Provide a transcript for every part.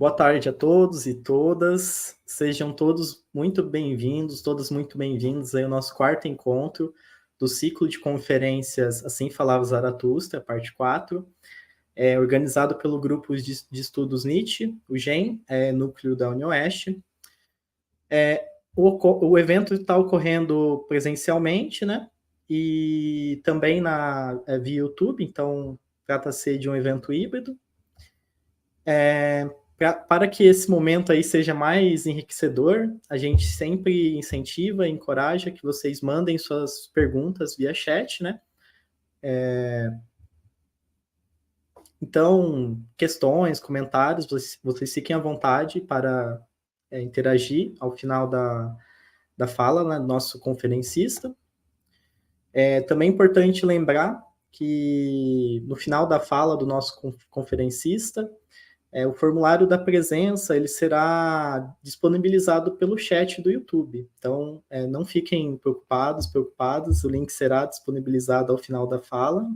Boa tarde a todos e todas. Sejam todos muito bem-vindos, todas muito bem-vindos aí ao nosso quarto encontro do ciclo de conferências Assim Falava Zaratustra, parte 4, organizado pelo grupo de estudos Nietzsche, o GEM, núcleo da UniOeste. O evento está ocorrendo presencialmente, né? E também via YouTube, então trata-se de um evento híbrido. Para que esse momento aí seja mais enriquecedor, a gente sempre incentiva e encoraja que vocês mandem suas perguntas via chat, né? Então, questões, comentários, vocês fiquem à vontade para interagir ao final da fala, né, do nosso conferencista. Também é importante lembrar que no final da fala do nosso conferencista, o formulário da presença ele será disponibilizado pelo chat do YouTube. Então, não fiquem preocupados, o link será disponibilizado ao final da fala.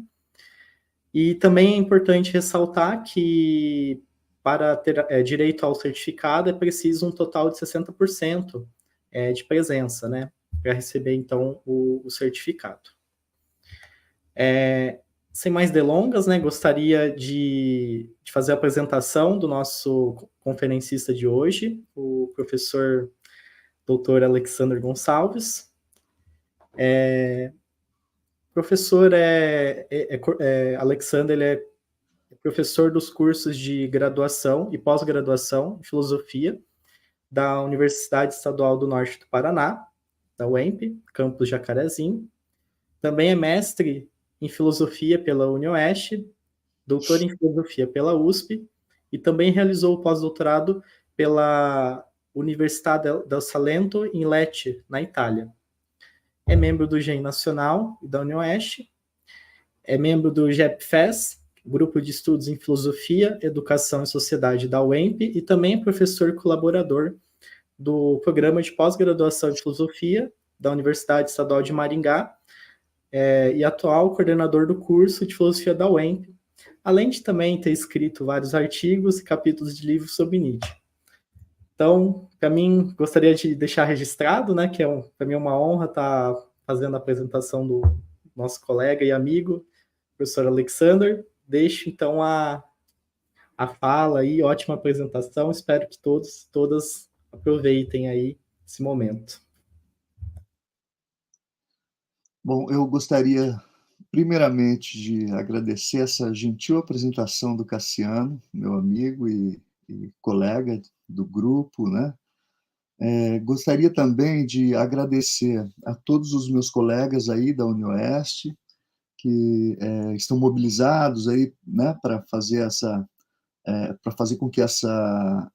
E também é importante ressaltar que para ter direito ao certificado é preciso um total de 60% de presença, né? Para receber, então, o certificado. Sem mais delongas, né, gostaria de fazer a apresentação do nosso conferencista de hoje, o professor Dr. Alexander Gonçalves. Professor Alexander, ele é professor dos cursos de graduação e pós-graduação em filosofia da Universidade Estadual do Norte do Paraná, da UEMP, campus Jacarezinho. Também é mestre em filosofia pela UniOeste, doutor em filosofia pela USP e também realizou o pós-doutorado pela Universidade del Salento em Lecce, na Itália. É membro do GEM Nacional e da UniOeste, é membro do GEPFES, Grupo de Estudos em Filosofia, Educação e Sociedade da UEMP, e também é professor colaborador do Programa de Pós-Graduação em Filosofia da Universidade Estadual de Maringá, e atual coordenador do curso de Filosofia da UEMP, além de também ter escrito vários artigos e capítulos de livros sobre Nietzsche. Então, para mim, gostaria de deixar registrado, né, que para mim é uma honra estar fazendo a apresentação do nosso colega e amigo, professor Alexander. Deixo, então, a fala aí, ótima apresentação, espero que todas aproveitem aí esse momento. Bom, eu gostaria primeiramente de agradecer essa gentil apresentação do Cassiano, meu amigo e colega do grupo, né? Gostaria também de agradecer a todos os meus colegas aí da UniOeste, que estão mobilizados aí, né, para fazer para fazer com que essa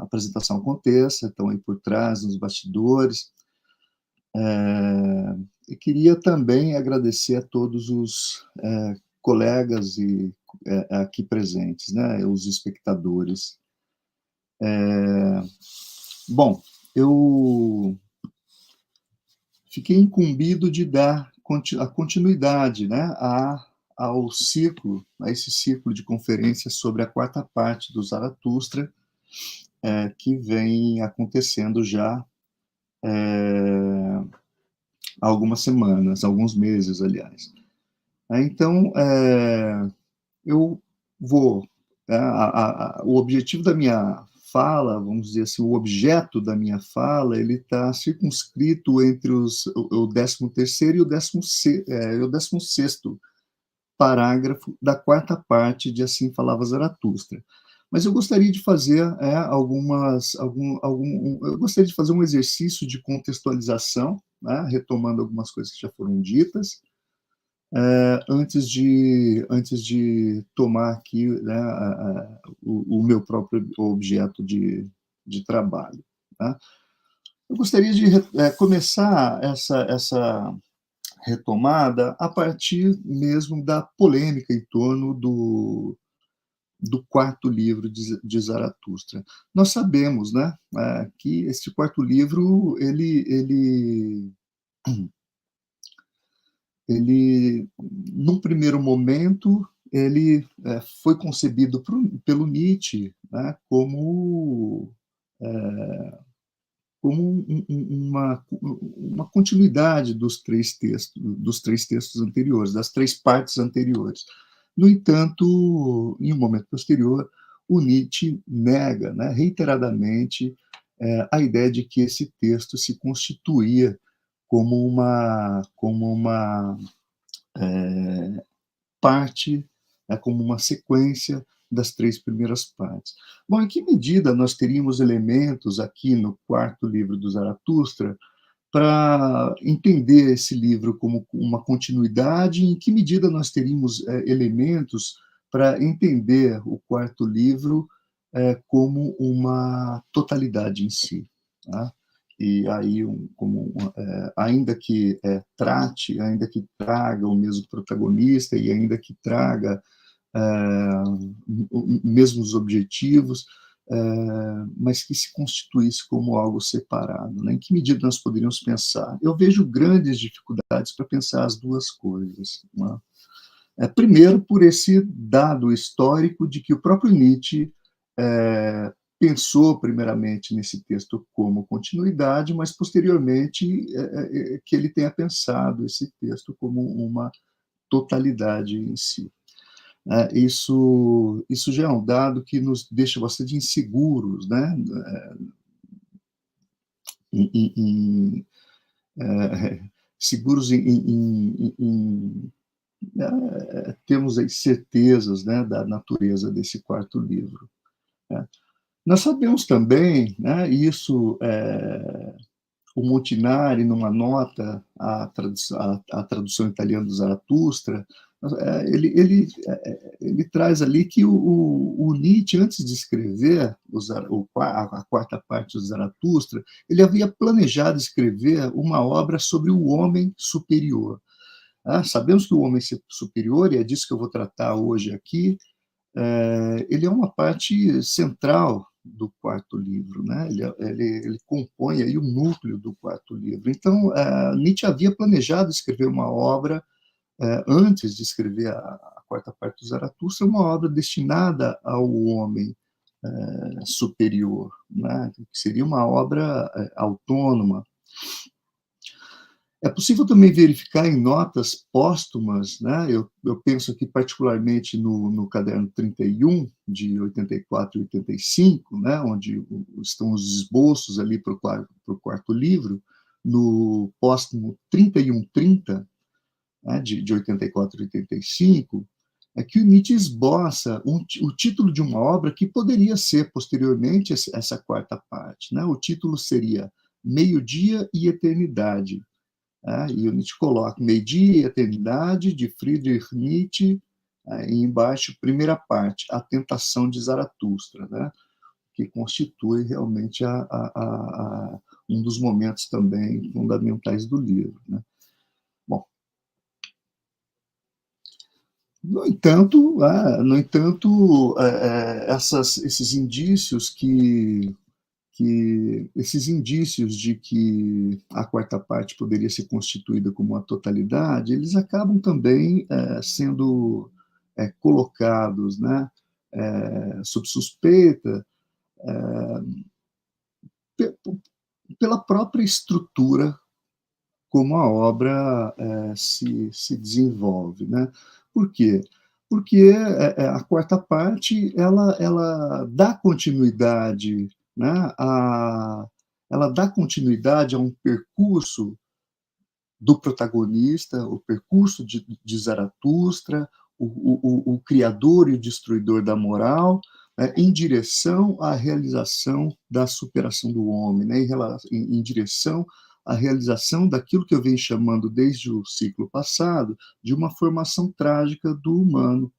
apresentação aconteça, estão aí por trás, nos bastidores. E queria também agradecer a todos os colegas aqui presentes, né, os espectadores. Bom, eu fiquei incumbido de dar a continuidade, né, a esse ciclo de conferências sobre a quarta parte do Zaratustra, que vem acontecendo já há algumas semanas, alguns meses, aliás. Então, eu vou... o objetivo da minha fala, vamos dizer assim, o objeto da minha fala, ele está circunscrito entre o 13º e o 16º parágrafo da quarta parte de Assim Falava Zaratustra. Mas eu gostaria de fazer eu gostaria de fazer um exercício de contextualização, né, retomando algumas coisas que já foram ditas, antes de tomar aqui, né, o meu próprio objeto de trabalho. Tá? Eu gostaria de começar essa retomada a partir mesmo da polêmica em torno do quarto livro de Zaratustra. Nós sabemos, né, que este quarto livro, num primeiro momento, ele foi concebido pelo Nietzsche, né, como uma continuidade dos três textos anteriores, das três partes anteriores. No entanto, em um momento posterior, o Nietzsche nega, né, reiteradamente, a ideia de que esse texto se constituía como uma parte, como uma sequência das três primeiras partes. Bom, em que medida nós teríamos elementos aqui no quarto livro do Zaratustra para entender esse livro como uma continuidade? Em que medida nós teríamos elementos para entender o quarto livro como uma totalidade em si, tá? E aí, ainda que ainda que traga o mesmo protagonista e ainda que traga mesmos objetivos, mas que se constituísse como algo separado, né? Em que medida nós poderíamos pensar? Eu vejo grandes dificuldades para pensar as duas coisas, né? Primeiro, por esse dado histórico de que o próprio Nietzsche pensou primeiramente nesse texto como continuidade, mas posteriormente que ele tenha pensado esse texto como uma totalidade em si. Isso já é um dado que nos deixa bastante inseguros, né? Seguros termos aí certezas, né, da natureza desse quarto livro, né? Nós sabemos também, né, isso o Montinari, numa nota à tradução italiana do Zaratustra, ele traz ali que o Nietzsche, antes de escrever a quarta parte do Zaratustra, ele havia planejado escrever uma obra sobre o homem superior. Sabemos que o homem superior, e é disso que eu vou tratar hoje aqui, ele é uma parte central do quarto livro, né? Ele compõe aí o núcleo do quarto livro. Então, Nietzsche havia planejado escrever uma obra, antes de escrever a quarta parte do Zaratustra, uma obra destinada ao homem superior, né? Que seria uma obra autônoma. É possível também verificar em notas póstumas, né? Eu penso aqui particularmente no caderno 31, de 84 e 85, né? Onde estão os esboços ali para o quarto livro, no póstumo 3130, né? de 84 e 85, é que o Nietzsche esboça o título de uma obra que poderia ser, posteriormente, essa quarta parte, né? O título seria Meio-Dia e Eternidade. E o Nietzsche coloca Meio-Dia e Eternidade, de Friedrich Nietzsche, e embaixo, primeira parte, A Tentação de Zaratustra, né? Que constitui realmente um dos momentos também fundamentais do livro, né? Bom, no entanto, esses indícios esses indícios de que a quarta parte poderia ser constituída como uma totalidade, eles acabam também sendo colocados, né, sob suspeita pela própria estrutura como a obra se desenvolve, né? Por quê? Porque a quarta parte ela dá continuidade, né, ela dá continuidade a um percurso do protagonista, o percurso de Zaratustra, o criador e o destruidor da moral, em direção à realização da superação do homem, né, em direção à realização daquilo que eu venho chamando desde o ciclo passado de uma formação trágica do humano,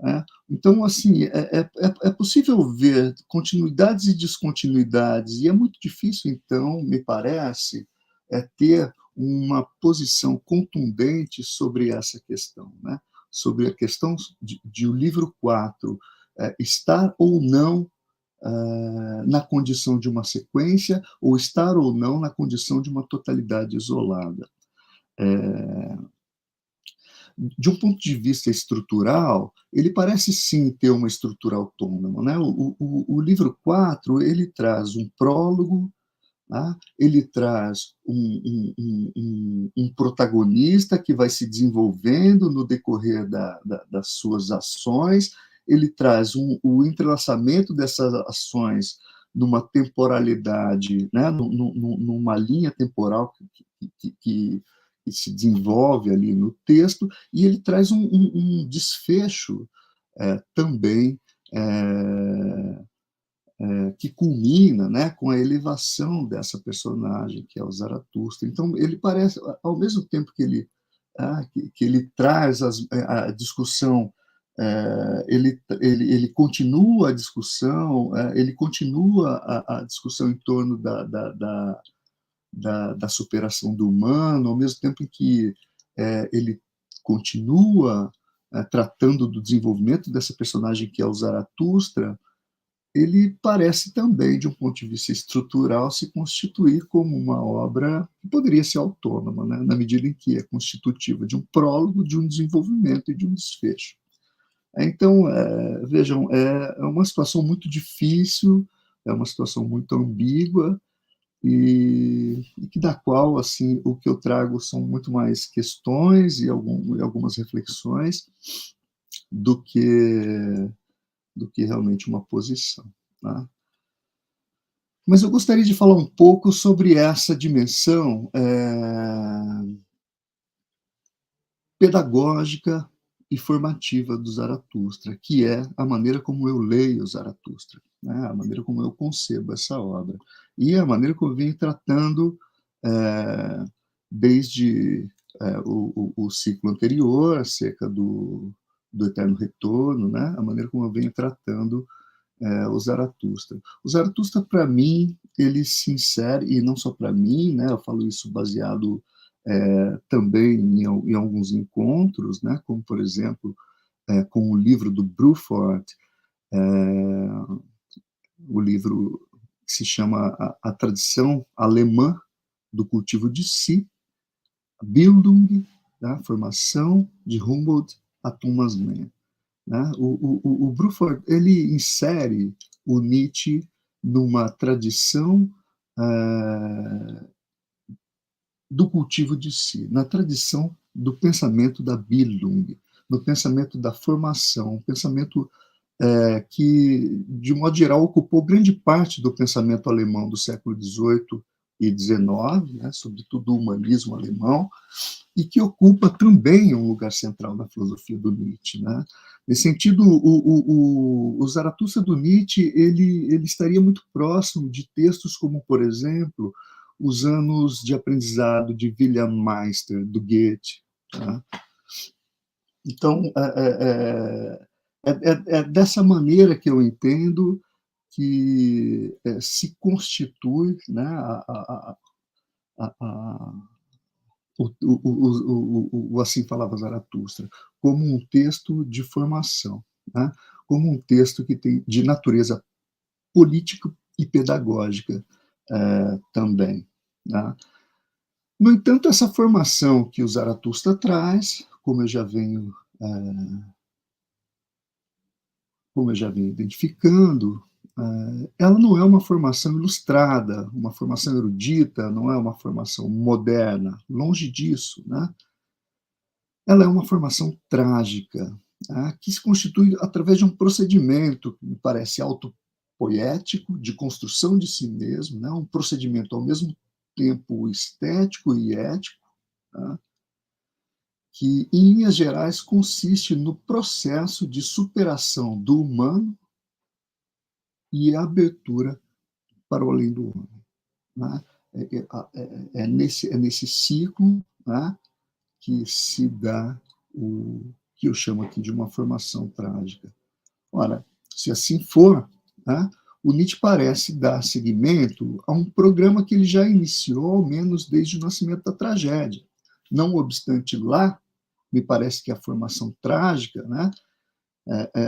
né? Então, assim, é possível ver continuidades e descontinuidades, e é muito difícil, então, me parece, ter uma posição contundente sobre essa questão, né? Sobre a questão de o livro 4 estar ou não na condição de uma sequência, ou estar ou não na condição de uma totalidade isolada. de um ponto de vista estrutural, ele parece sim ter uma estrutura autônoma, né? O livro 4 ele traz um prólogo, tá? Ele traz um protagonista que vai se desenvolvendo no decorrer das suas ações, ele traz o entrelaçamento dessas ações numa temporalidade, né? Numa linha temporal que se desenvolve ali no texto, e ele traz um desfecho também que culmina, né, com a elevação dessa personagem, que é o Zaratustra. Então, ele parece, ao mesmo tempo que ele traz a discussão, ele continua a discussão, ele continua a discussão em torno da superação do humano, ao mesmo tempo em que ele continua tratando do desenvolvimento dessa personagem que é o Zaratustra. Ele parece também, de um ponto de vista estrutural, se constituir como uma obra que poderia ser autônoma, né? Na medida em que é constitutiva de um prólogo, de um desenvolvimento e de um desfecho. Então, vejam, é uma situação muito difícil, é uma situação muito ambígua, e que da qual, assim, o que eu trago são muito mais questões e algumas reflexões do que realmente uma posição, tá? Mas eu gostaria de falar um pouco sobre essa dimensão pedagógica e formativa do Zaratustra, que é a maneira como eu leio o Zaratustra, né? A maneira como eu concebo essa obra, e a maneira como eu venho tratando desde o ciclo anterior, acerca do Eterno Retorno, né? A maneira como eu venho tratando o Zaratustra. O Zaratustra, para mim, ele se insere, e não só para mim, né? Eu falo isso baseado também em alguns encontros, né? Como, por exemplo, com o livro do Bruford, o livro que se chama A Tradição Alemã do Cultivo de Si, Bildung, né? Formação de Humboldt a Thomas Mann. Né? O Bruford ele insere o Nietzsche numa tradição do cultivo de si, na tradição do pensamento da Bildung, no pensamento da formação, um pensamento que, de modo geral, ocupou grande parte do pensamento alemão do século XVIII e XIX, né, sobretudo o humanismo alemão, e que ocupa também um lugar central na filosofia do Nietzsche, né? Nesse sentido, o Zaratustra do Nietzsche ele estaria muito próximo de textos como, por exemplo, Os Anos de Aprendizado de Wilhelm Meister, do Goethe. Tá? Então, é dessa maneira que eu entendo que se constitui, né, o Assim Falava Zaratustra, como um texto de formação, né? Como um texto que tem de natureza política e pedagógica também. Né? No entanto, essa formação que o Zaratustra traz, como eu já venho identificando, ela não é uma formação ilustrada, uma formação erudita, não é uma formação moderna, longe disso, né? Ela é uma formação trágica, tá? Que se constitui através de um procedimento que me parece autopoético, de construção de si mesmo, né? Um procedimento ao mesmo tempo estético e ético, tá? Que, em linhas gerais, consiste no processo de superação do humano e abertura para o além do homem. Né? Nesse ciclo, né, que se dá o que eu chamo aqui de uma formação trágica. Ora, se assim for, né, o Nietzsche parece dar seguimento a um programa que ele já iniciou, ao menos desde o nascimento da tragédia. Não obstante lá, me parece que a formação trágica, né,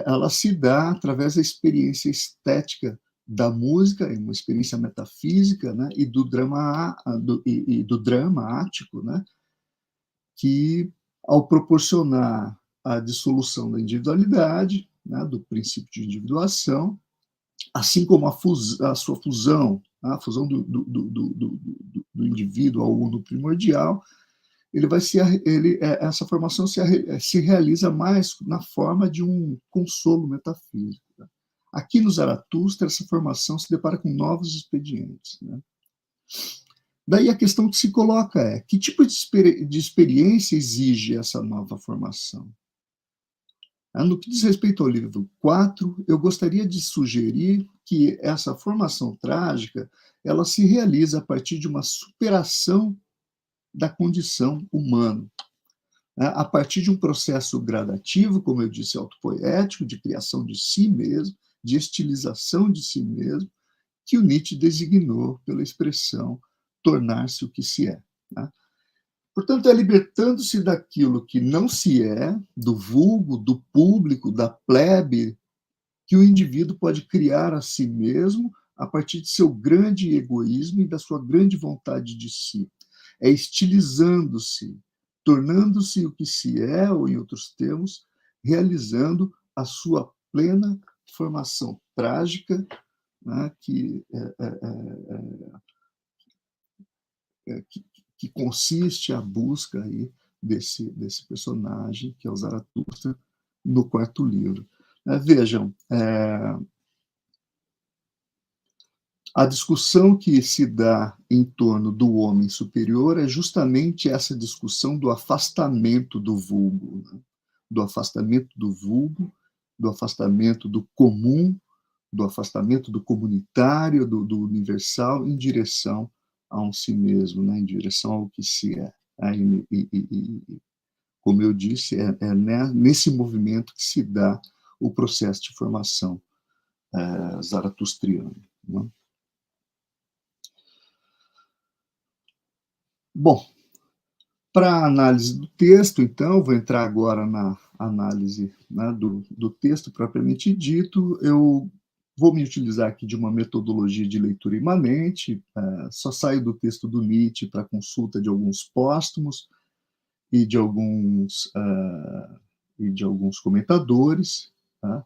ela se dá através da experiência estética da música, uma experiência metafísica, né, e do drama ático, né, que ao proporcionar a dissolução da individualidade, né, do princípio de individuação, assim como a sua fusão, a fusão do indivíduo ao uno primordial, essa formação se realiza mais na forma de um consolo metafísico. Aqui no Zaratustra, essa formação se depara com novos expedientes. Né? Daí a questão que se coloca é: que tipo de experiência exige essa nova formação? No que diz respeito ao livro 4, eu gostaria de sugerir que essa formação trágica ela se realiza a partir de uma superação da condição humana, né? A partir de um processo gradativo, como eu disse, autopoético, de criação de si mesmo, de estilização de si mesmo, que o Nietzsche designou pela expressão tornar-se o que se é. Né? Portanto, é libertando-se daquilo que não se é, do vulgo, do público, da plebe, que o indivíduo pode criar a si mesmo a partir de seu grande egoísmo e da sua grande vontade de si. É estilizando-se, tornando-se o que se é, ou em outros termos, realizando a sua plena formação trágica, né, que consiste a busca aí desse personagem, que é o Zaratustra, no quarto livro. Vejam, a discussão que se dá em torno do homem superior é justamente essa discussão do afastamento do vulgo, né? Do afastamento do vulgo, do afastamento do comum, do afastamento do comunitário, do universal, em direção a um si mesmo, né? Em direção ao que se é. Como eu disse, nesse movimento que se dá o processo de formação zaratustriano. Né? Bom, para a análise do texto, então, vou entrar agora na análise, né, do texto propriamente dito. Eu vou me utilizar aqui de uma metodologia de leitura imanente, só saio do texto do Nietzsche para consulta de alguns póstumos e de alguns comentadores, tá?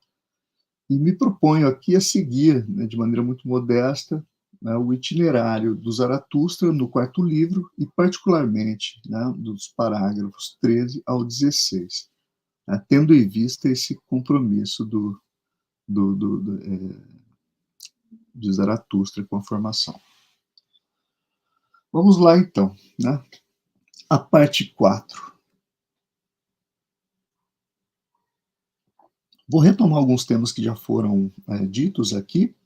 E me proponho aqui a seguir, né, de maneira muito modesta, né, o itinerário do Zaratustra no quarto livro, e particularmente, né, dos parágrafos 13 ao 16, né, tendo em vista esse compromisso de Zaratustra com a formação. Vamos lá, então. Né? A parte 4. Vou retomar alguns temas que já foram ditos aqui,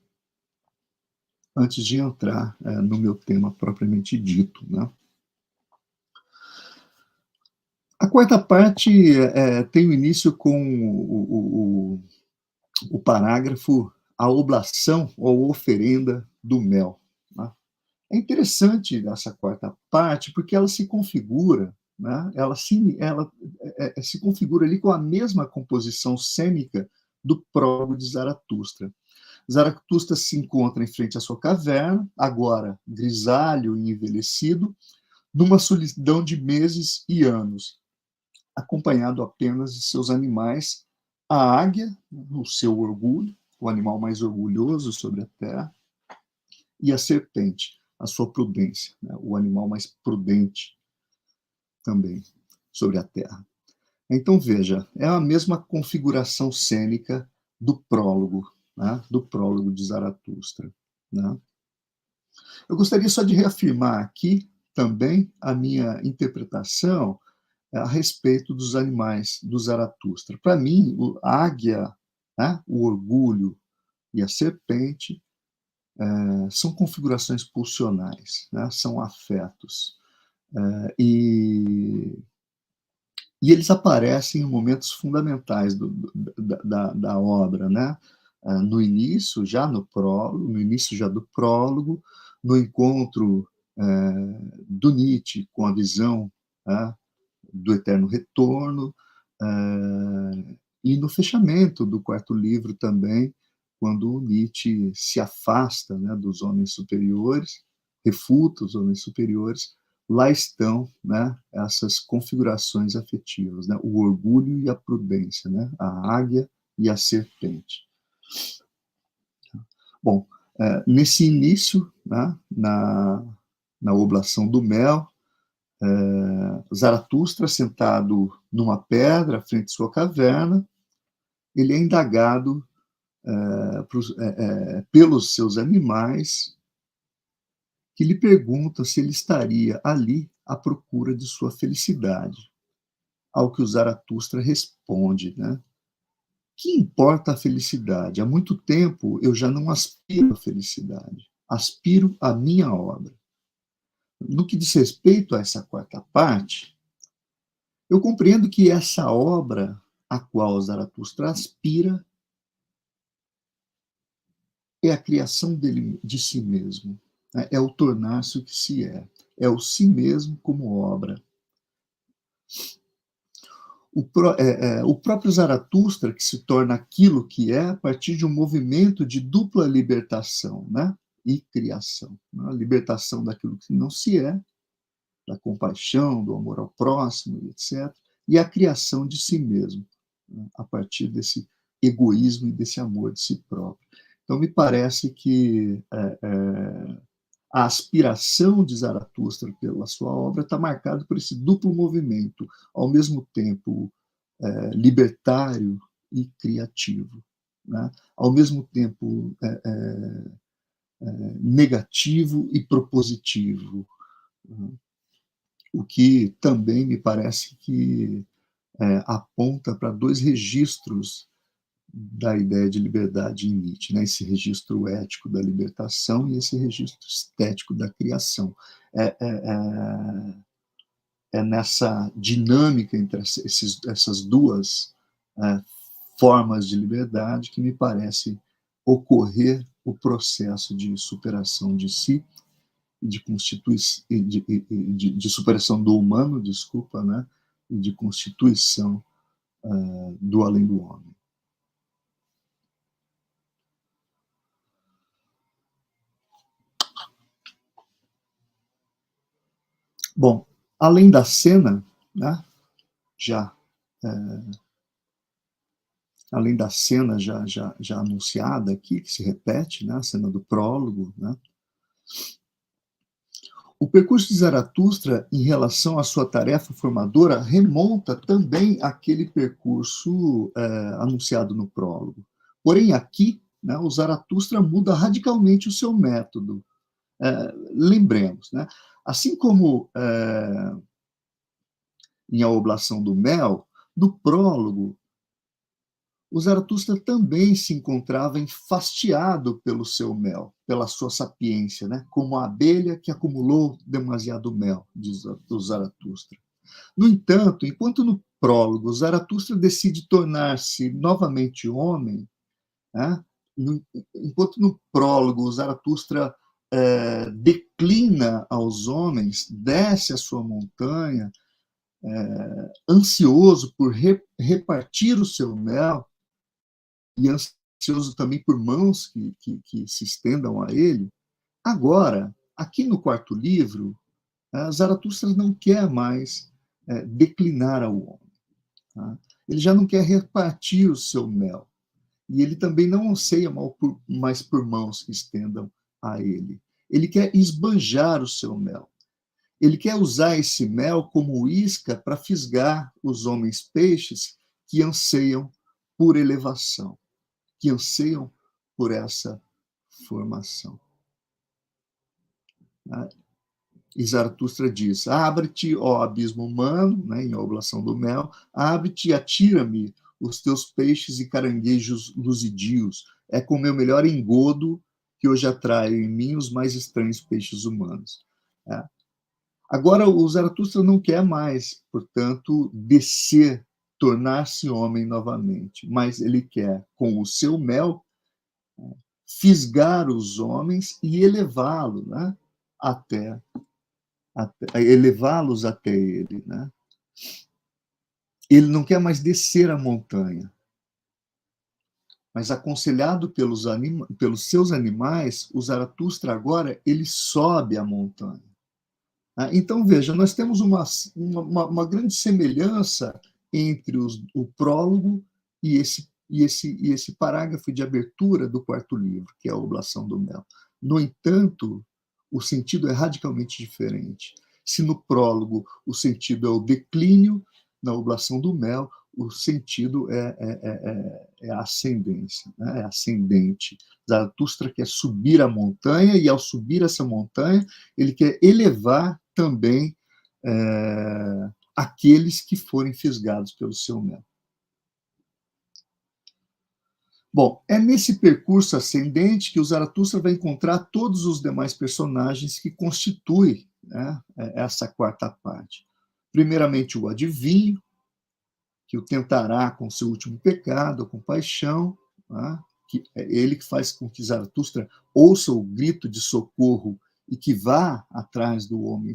antes de entrar no meu tema propriamente dito. Né? A quarta parte tem o início com o parágrafo A Oblação ou Oferenda do Mel. Né? É interessante essa quarta parte porque ela se configura, né? ela se configura ali com a mesma composição cênica do prólogo de Zaratustra. Zaratustra se encontra em frente à sua caverna, agora grisalho e envelhecido, numa solidão de meses e anos, acompanhado apenas de seus animais, a águia, o seu orgulho, o animal mais orgulhoso sobre a terra, e a serpente, a sua prudência, né? O animal mais prudente também sobre a terra. Então, veja, é a mesma configuração cênica do prólogo, né? Do prólogo de Zaratustra. Né? Eu gostaria só de reafirmar aqui também a minha interpretação a respeito dos animais do Zaratustra. Para mim, a águia, né, o orgulho e a serpente são configurações pulsionais, né, são afetos. E eles aparecem em momentos fundamentais da obra, né? No início, já no início já do prólogo, no encontro do Nietzsche com a visão do eterno retorno, e no fechamento do quarto livro também, quando o Nietzsche se afasta, né, dos homens superiores, refuta os homens superiores, lá estão, né, essas configurações afetivas, né, o orgulho e a prudência, né, a águia e a serpente. Bom, nesse início, né, na oblação do mel, Zaratustra, sentado numa pedra, à frente de sua caverna, ele é indagado pelos seus animais, que lhe perguntam se ele estaria ali à procura de sua felicidade. Ao que o Zaratustra responde, né? Que importa a felicidade? Há muito tempo eu já não aspiro à felicidade, aspiro à minha obra. No que diz respeito a essa quarta parte, eu compreendo que essa obra a qual Zaratustra aspira é a criação dele, de si mesmo, né? É o tornar-se o que se é o si mesmo como obra. O próprio Zaratustra que se torna aquilo que é a partir de um movimento de dupla libertação, né? E criação. Né? A libertação daquilo que não se é, da compaixão, do amor ao próximo, etc. E a criação de si mesmo, né? A partir desse egoísmo e desse amor de si próprio. Então, me parece que a aspiração de Zaratustra pela sua obra está marcada por esse duplo movimento, ao mesmo tempo libertário e criativo, né? Ao mesmo tempo negativo e propositivo, né? O que também me parece que aponta para dois registros da ideia de liberdade em Nietzsche, né? Esse registro ético da libertação e esse registro estético da criação. É, é, é, é nessa dinâmica entre essas duas formas de liberdade que me parece ocorrer o processo de superação de si, de constituição, de superação do humano, desculpa, né? E de constituição do além do homem. Bom, além da cena, né, já além da cena já anunciada aqui, que se repete, né, a cena do prólogo, né, o percurso de Zaratustra em relação à sua tarefa formadora remonta também àquele percurso anunciado no prólogo. Porém, aqui, né, o Zaratustra muda radicalmente o seu método. Lembremos, né, assim como em A Oblação do Mel, no prólogo, o Zaratustra também se encontrava enfastiado pelo seu mel, pela sua sapiência, né? Como a abelha que acumulou demasiado mel, diz o Zaratustra. No entanto, enquanto no prólogo Zaratustra decide tornar-se novamente homem, né? Enquanto no prólogo Zaratustra declina aos homens, desce a sua montanha, ansioso por repartir o seu mel, e ansioso também por mãos que se estendam a ele. Agora, aqui no quarto livro, Zaratustra não quer mais declinar ao homem. Tá? Ele já não quer repartir o seu mel. E ele também não anseia mais por mãos que estendam a ele. Ele quer esbanjar o seu mel. Ele quer usar esse mel como isca para fisgar os homens peixes que anseiam por elevação, que anseiam por essa formação. E Zaratustra diz: abre-te, ó abismo humano, né, em A Oblação do Mel, abre-te e atira-me os teus peixes e caranguejos luzidios. É com meu melhor engodo que hoje atraio em mim os mais estranhos peixes humanos. Agora, o Zaratustra não quer mais, portanto, descer, tornar-se homem novamente, mas ele quer, com o seu mel, fisgar os homens e elevá-los, né, elevá-los até ele, né? Ele não quer mais descer a montanha, mas aconselhado pelos seus animais, o Zaratustra agora ele sobe a montanha. Então, veja, nós temos uma grande semelhança entre o prólogo e esse parágrafo de abertura do quarto livro, que é a Oblação do Mel. No entanto, o sentido é radicalmente diferente. Se no prólogo o sentido é o declínio, na Oblação do Mel o sentido é a ascendência, né? É ascendente. Zaratustra quer subir a montanha, e ao subir essa montanha, ele quer elevar também aqueles que forem fisgados pelo seu mel. Bom, é nesse percurso ascendente que o Zaratustra vai encontrar todos os demais personagens que constituem, né, essa quarta parte. Primeiramente, o adivinho, que o tentará com seu último pecado, a compaixão, né, que é ele que faz com que Zaratustra ouça o grito de socorro e que vá atrás do homem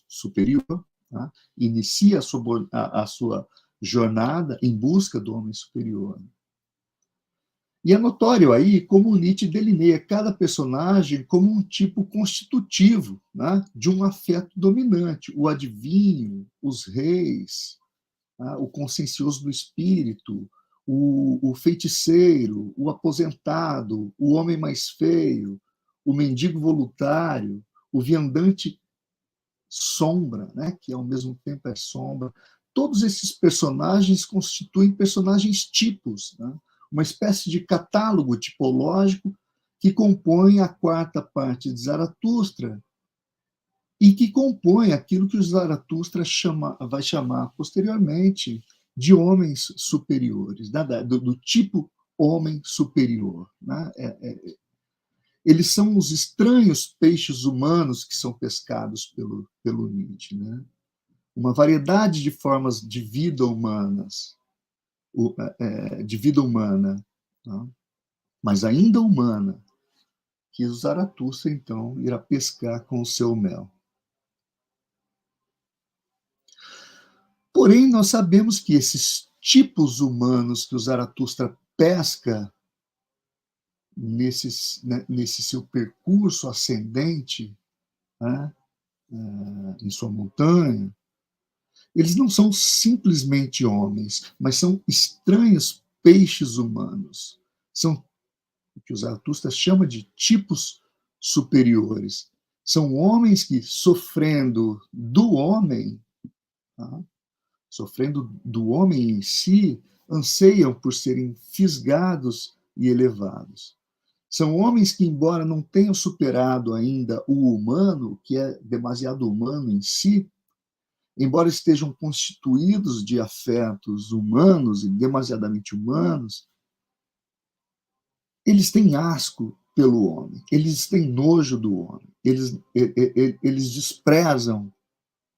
superior, né, inicia a sua jornada em busca do homem superior. E é notório aí como Nietzsche delineia cada personagem como um tipo constitutivo, né, de um afeto dominante. O adivinho, os reis, o consciencioso do espírito, o feiticeiro, o aposentado, o homem mais feio, o mendigo voluntário, o viandante sombra, né, que ao mesmo tempo é sombra. Todos esses personagens constituem personagens tipos, né, uma espécie de catálogo tipológico que compõe a quarta parte de Zaratustra e que compõe aquilo que o Zaratustra vai chamar posteriormente de homens superiores, né, do tipo homem superior. Né? Eles são os estranhos peixes humanos que são pescados pelo Nietzsche. Né? Uma variedade de formas de vida humanas, de vida humana, tá? Mas ainda humana, que o Zaratustra, então, irá pescar com o seu mel. Porém, nós sabemos que esses tipos humanos que o Zaratustra pesca nesse seu percurso ascendente, né, em sua montanha, eles não são simplesmente homens, mas são estranhos peixes humanos. São o que o Zaratustra chama de tipos superiores. São homens que, sofrendo do homem, tá? Sofrendo do homem em si, anseiam por serem fisgados e elevados. São homens que, embora não tenham superado ainda o humano, que é demasiado humano em si, embora estejam constituídos de afetos humanos e demasiadamente humanos, eles têm asco pelo homem, eles têm nojo do homem, eles desprezam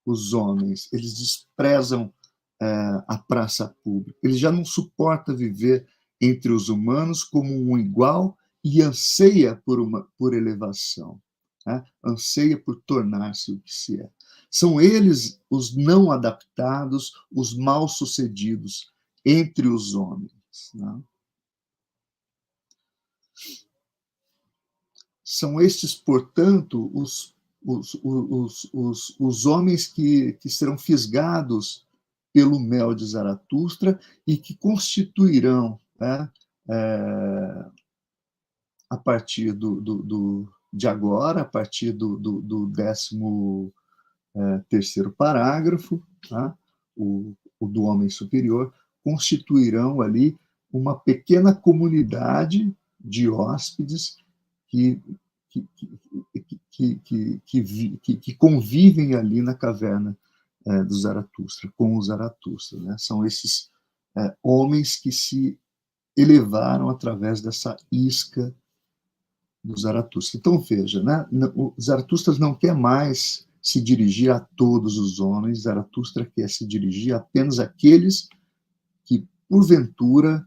os homens, eles desprezam a praça pública, eles já não suportam viver entre os humanos como um igual e anseia por elevação, né? Anseia por tornar-se o que se é. São eles os não adaptados, os mal-sucedidos entre os homens. Né? São estes, portanto, os homens que serão fisgados pelo mel de Zaratustra e que constituirão, né, a partir de agora, a partir do 13º parágrafo, tá, o do homem superior, constituirão ali uma pequena comunidade de hóspedes que convivem ali na caverna do Zaratustra, com o Zaratustra. Né? São esses homens que se elevaram através dessa isca do Zaratustra. Então, veja, né? O Zaratustra não quer mais se dirigir a todos os homens, Zaratustra quer se dirigir apenas àqueles que, porventura,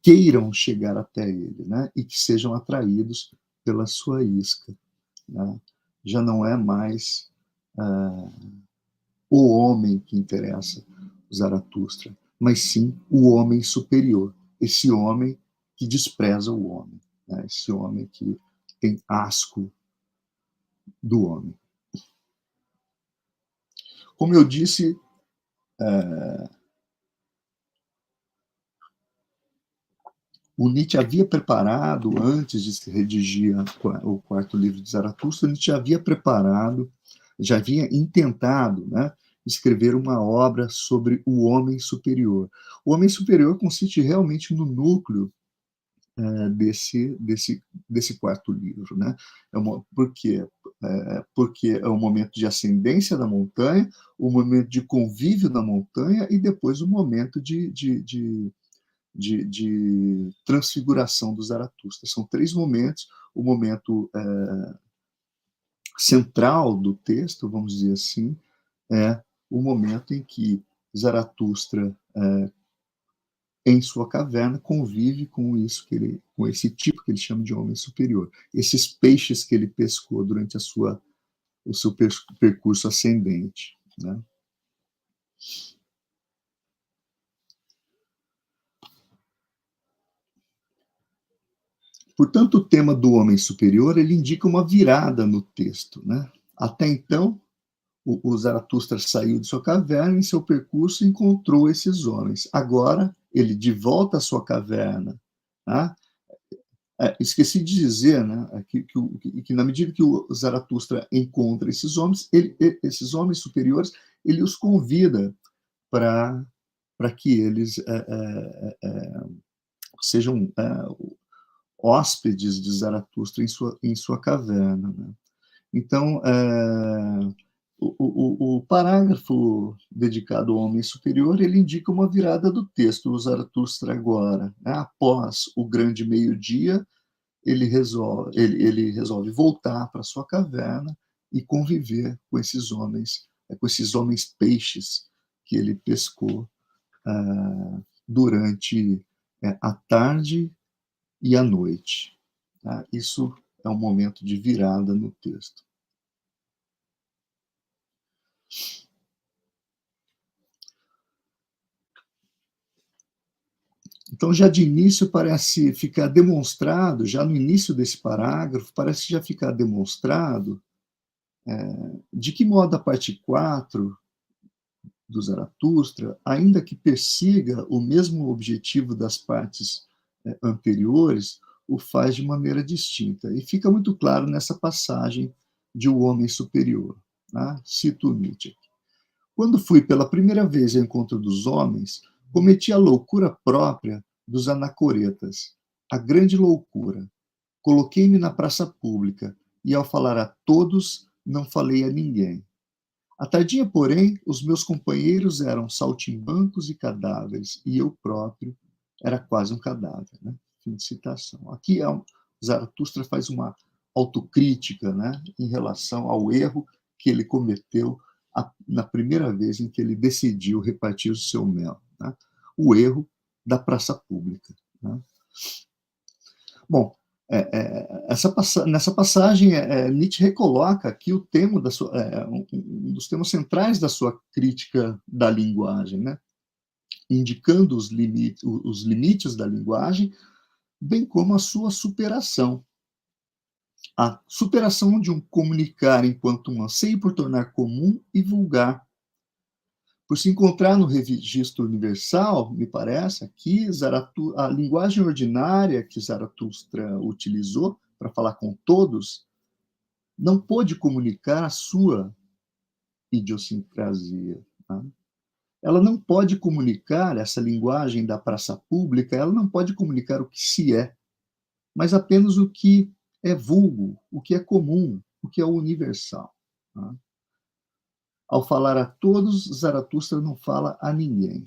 queiram chegar até ele, né? E que sejam atraídos pela sua isca. Né? Já não é mais o homem que interessa Zaratustra, mas sim o homem superior, esse homem que despreza o homem, né? Esse homem que tem asco do homem. Como eu disse, o Nietzsche havia preparado, antes de se redigir o quarto livro de Zaratustra, Nietzsche havia preparado, já havia intentado, né, escrever uma obra sobre o homem superior. O homem superior consiste realmente no núcleo desse quarto livro, né? Por quê? Porque é o momento de ascendência da montanha, o momento de convívio na montanha e depois o momento de transfiguração do Zaratustra. São 3 momentos. O momento central do texto, vamos dizer assim, é o momento em que Zaratustra, em sua caverna, convive com isso com esse tipo que ele chama de homem superior. Esses peixes que ele pescou durante o seu percurso ascendente, né? Portanto, o tema do homem superior ele indica uma virada no texto, né? Até então, o Zaratustra saiu de sua caverna e, em seu percurso, encontrou esses homens. Agora, ele, de volta à sua caverna, né? Esqueci de dizer, né, que na medida que o Zaratustra encontra esses homens superiores, ele os convida para que eles sejam hóspedes de Zaratustra em sua caverna, né? Então, o parágrafo dedicado ao homem superior, ele indica uma virada do texto. O Zaratustra agora, né, após o grande meio-dia, ele resolve voltar para sua caverna e conviver com esses homens peixes que ele pescou durante a tarde e a noite. Tá? Isso é um momento de virada no texto. Então, já de início parece ficar demonstrado, já no início desse parágrafo, parece já ficar demonstrado de que modo a parte 4 do Zaratustra, ainda que persiga o mesmo objetivo das partes anteriores, o faz de maneira distinta. E fica muito claro nessa passagem de O Homem Superior. Tá? Cito Nietzsche. Quando fui pela primeira vez ao encontro dos homens, cometi a loucura própria dos anacoretas, a grande loucura. Coloquei-me na praça pública e, ao falar a todos, não falei a ninguém. À tardinha, porém, os meus companheiros eram saltimbancos e cadáveres, e eu próprio era quase um cadáver. Né? Fim de citação. Aqui Zaratustra faz uma autocrítica, né, em relação ao erro que ele cometeu na primeira vez em que ele decidiu repartir o seu mel. Né? O erro da praça pública. Né? Bom, nessa passagem, Nietzsche recoloca aqui o tema um dos temas centrais da sua crítica da linguagem, né? Indicando os limites da linguagem, bem como a sua superação. A superação de um comunicar enquanto um anseio por tornar comum e vulgar. Por se encontrar no registro universal, me parece, aqui, a linguagem ordinária que Zaratustra utilizou para falar com todos não pôde comunicar a sua idiosincrasia. Tá? Ela não pode comunicar, essa linguagem da praça pública, ela não pode comunicar o que se é, mas apenas o que é vulgo, o que é comum, o que é universal. Tá? Ao falar a todos, Zaratustra não fala a ninguém.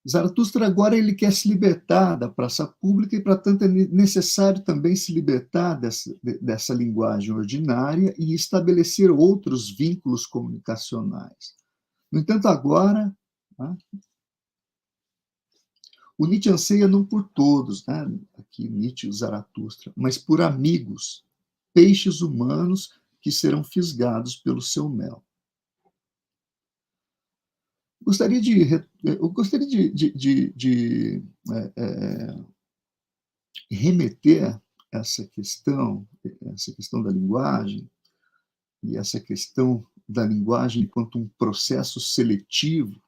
Zaratustra agora ele quer se libertar da praça pública e, portanto, é necessário também se libertar dessa linguagem ordinária e estabelecer outros vínculos comunicacionais. No entanto, agora, né, o Nietzsche anseia não por todos, né, aqui Nietzsche e Zaratustra, mas por amigos, peixes humanos que serão fisgados pelo seu mel. Eu gostaria de remeter essa questão da linguagem e essa questão da linguagem enquanto um processo seletivo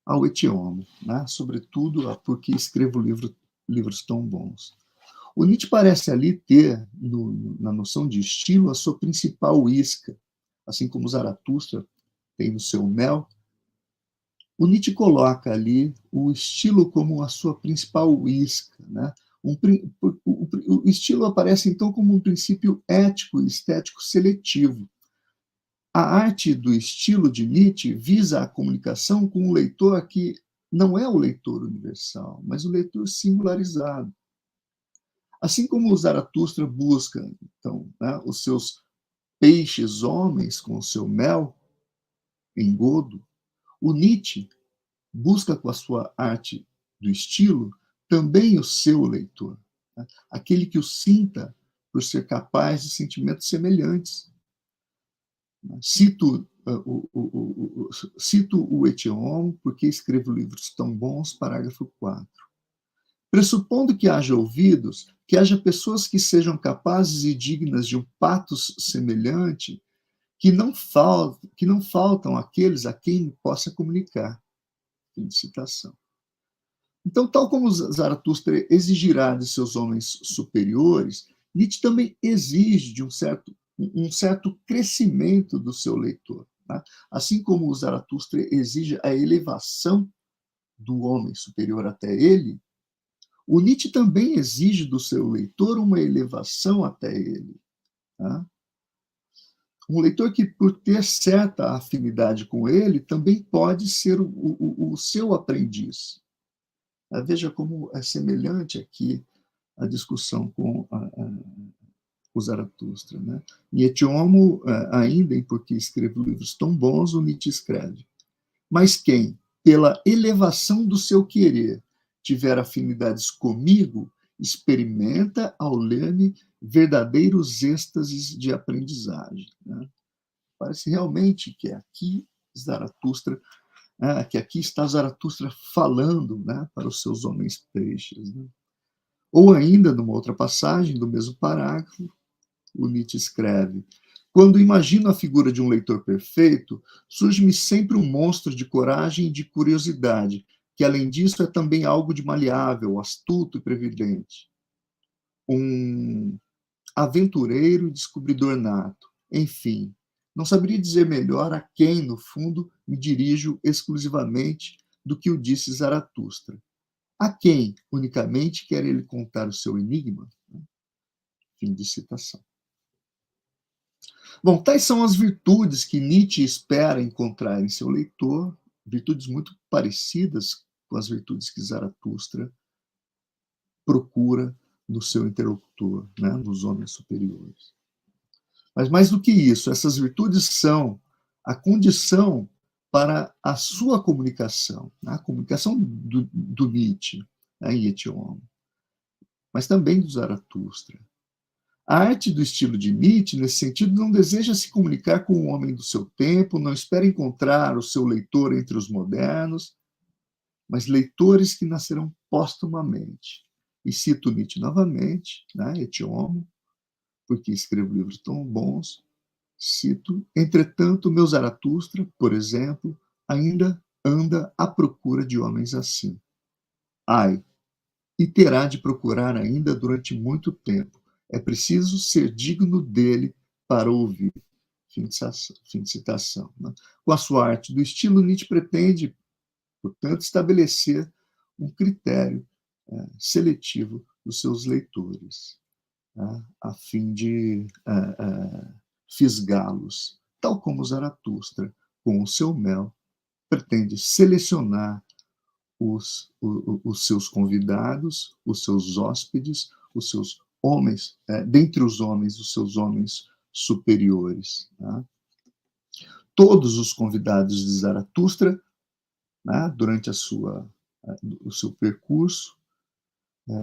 ao Etiomo, né? Sobretudo porque escrevo livros tão bons. O Nietzsche parece ali ter, na noção de estilo, a sua principal isca, assim como Zaratustra tem no seu mel. O Nietzsche coloca ali o estilo como a sua principal isca, né? O estilo aparece, então, como um princípio ético e estético seletivo. A arte do estilo de Nietzsche visa a comunicação com um leitor que não é o leitor universal, mas o leitor singularizado. Assim como o Zaratustra busca, então, né, os seus peixes homens com o seu mel, engodo, o Nietzsche busca com a sua arte do estilo também o seu leitor, né? Aquele que o sinta por ser capaz de sentimentos semelhantes. Cito o Etiomo porque escrevo livros tão bons, parágrafo 4. Pressupondo que haja ouvidos, que haja pessoas que sejam capazes e dignas de um patos semelhante, que não faltam aqueles a quem possa comunicar. Fim de citação. Então, tal como Zaratustra exigirá de seus homens superiores, Nietzsche também exige de um certo crescimento do seu leitor. Tá? Assim como o Zaratustra exige a elevação do homem superior até ele, o Nietzsche também exige do seu leitor uma elevação até ele. Tá? Um leitor que, por ter certa afinidade com ele, também pode ser o seu aprendiz. Veja como é semelhante aqui a discussão com o Zaratustra. Né? Em Etiomo, ainda em Porque Escrevo Livros Tão Bons, o Nietzsche escreve: mas quem, pela elevação do seu querer, tiver afinidades comigo, experimenta ao ler-me verdadeiros êxtases de aprendizagem. Né? Parece realmente que aqui Zaratustra, que aqui está Zaratustra falando, né, para os seus homens peixes. Né? Ou ainda, numa outra passagem do mesmo parágrafo, o Nietzsche escreve: quando imagino a figura de um leitor perfeito, surge-me sempre um monstro de coragem e de curiosidade, que além disso é também algo de maleável, astuto e previdente. Um aventureiro e descobridor nato. Enfim, não saberia dizer melhor a quem, no fundo, me dirijo exclusivamente do que o disse Zaratustra. A quem, unicamente, quer ele contar o seu enigma? Fim de citação. Bom, tais são as virtudes que Nietzsche espera encontrar em seu leitor, virtudes muito parecidas com as virtudes que Zaratustra procura no seu interlocutor, né, nos homens superiores. Mas mais do que isso, essas virtudes são a condição para a sua comunicação, né, a comunicação do Nietzsche, né, em Etiomo, mas também do Zaratustra. A arte do estilo de Nietzsche, nesse sentido, não deseja se comunicar com o homem do seu tempo, não espera encontrar o seu leitor entre os modernos, mas leitores que nascerão póstumamente. E cito Nietzsche novamente, né, Etiomo, porque escrevo livros tão bons, cito: entretanto, meu Zaratustra, por exemplo, ainda anda à procura de homens assim. Ai, e terá de procurar ainda durante muito tempo. É preciso ser digno dele para ouvir. Fim de citação. Né? Com a sua arte do estilo, Nietzsche pretende, portanto, estabelecer um critério seletivo dos seus leitores, né? A fim de fisgá-los, tal como Zaratustra, com o seu mel, pretende selecionar os seus convidados, os seus hóspedes, os seus homens, dentre os homens, os seus homens superiores. Né? Todos os convidados de Zaratustra, né, durante o seu percurso,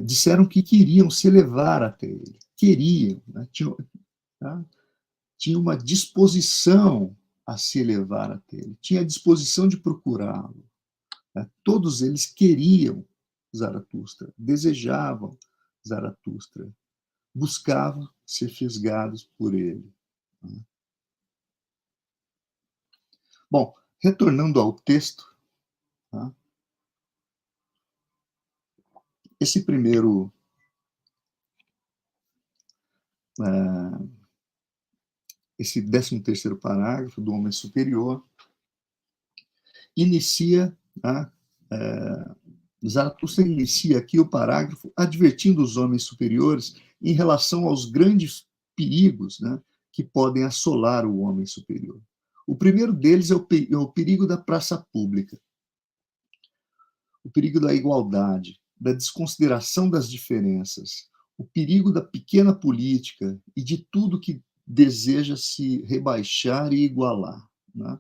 disseram que queriam se elevar até ele, queriam, né, tinham uma disposição a se elevar até ele, tinha a disposição de procurá-lo. Todos eles queriam Zaratustra, desejavam Zaratustra, buscavam ser fisgados por ele. Bom, retornando ao texto, tá? Esse primeiro esse 13º parágrafo do homem superior inicia, tá? Zaratustra inicia aqui o parágrafo advertindo os homens superiores em relação aos grandes perigos, né, que podem assolar o homem superior. O primeiro deles é o perigo da praça pública, o perigo da igualdade, da desconsideração das diferenças, o perigo da pequena política e de tudo que deseja se rebaixar e igualar, né?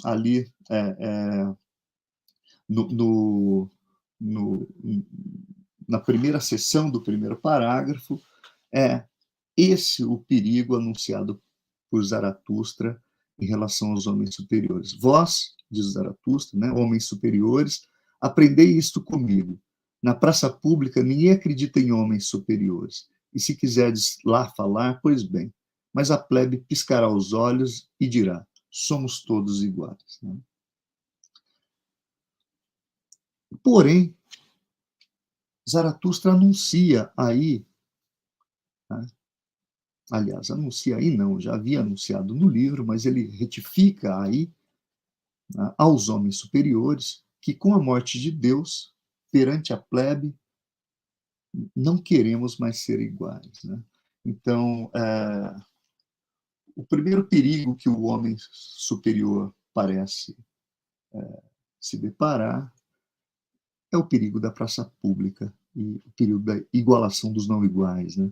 Ali, no, no, no, na primeira seção do primeiro parágrafo, é esse o perigo anunciado por Zaratustra em relação aos homens superiores. Vós, diz Zaratustra, né, homens superiores, aprendei isto comigo. Na praça pública, ninguém acredita em homens superiores. E se quiserdes lá falar, pois bem. Mas a plebe piscará os olhos e dirá, somos todos iguais. Né? Porém, Zaratustra anuncia aí, né? Aliás, anuncia aí não, já havia anunciado no livro, mas ele retifica aí, né, aos homens superiores que com a morte de Deus, perante a plebe, não queremos mais ser iguais. Né? Então, o primeiro perigo que o homem superior parece se deparar é o perigo da praça pública e o perigo da igualação dos não iguais. Né?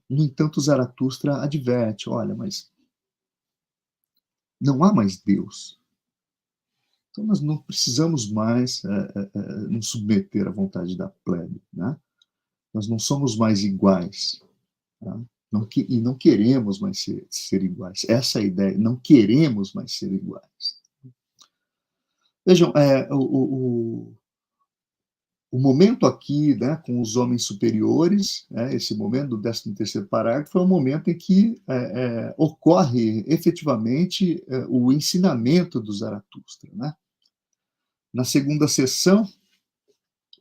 No entanto, Zaratustra adverte, olha, mas não há mais Deus. Então, nós não precisamos mais nos submeter à vontade da plebe. Né? Nós não somos mais iguais. Tá? E não queremos mais ser iguais. Essa é a ideia, não queremos mais ser iguais. Vejam, o momento aqui, né, com os homens superiores, né, esse momento do 13º parágrafo, foi um momento em que ocorre efetivamente o ensinamento do Zaratustra. Né? Na segunda sessão,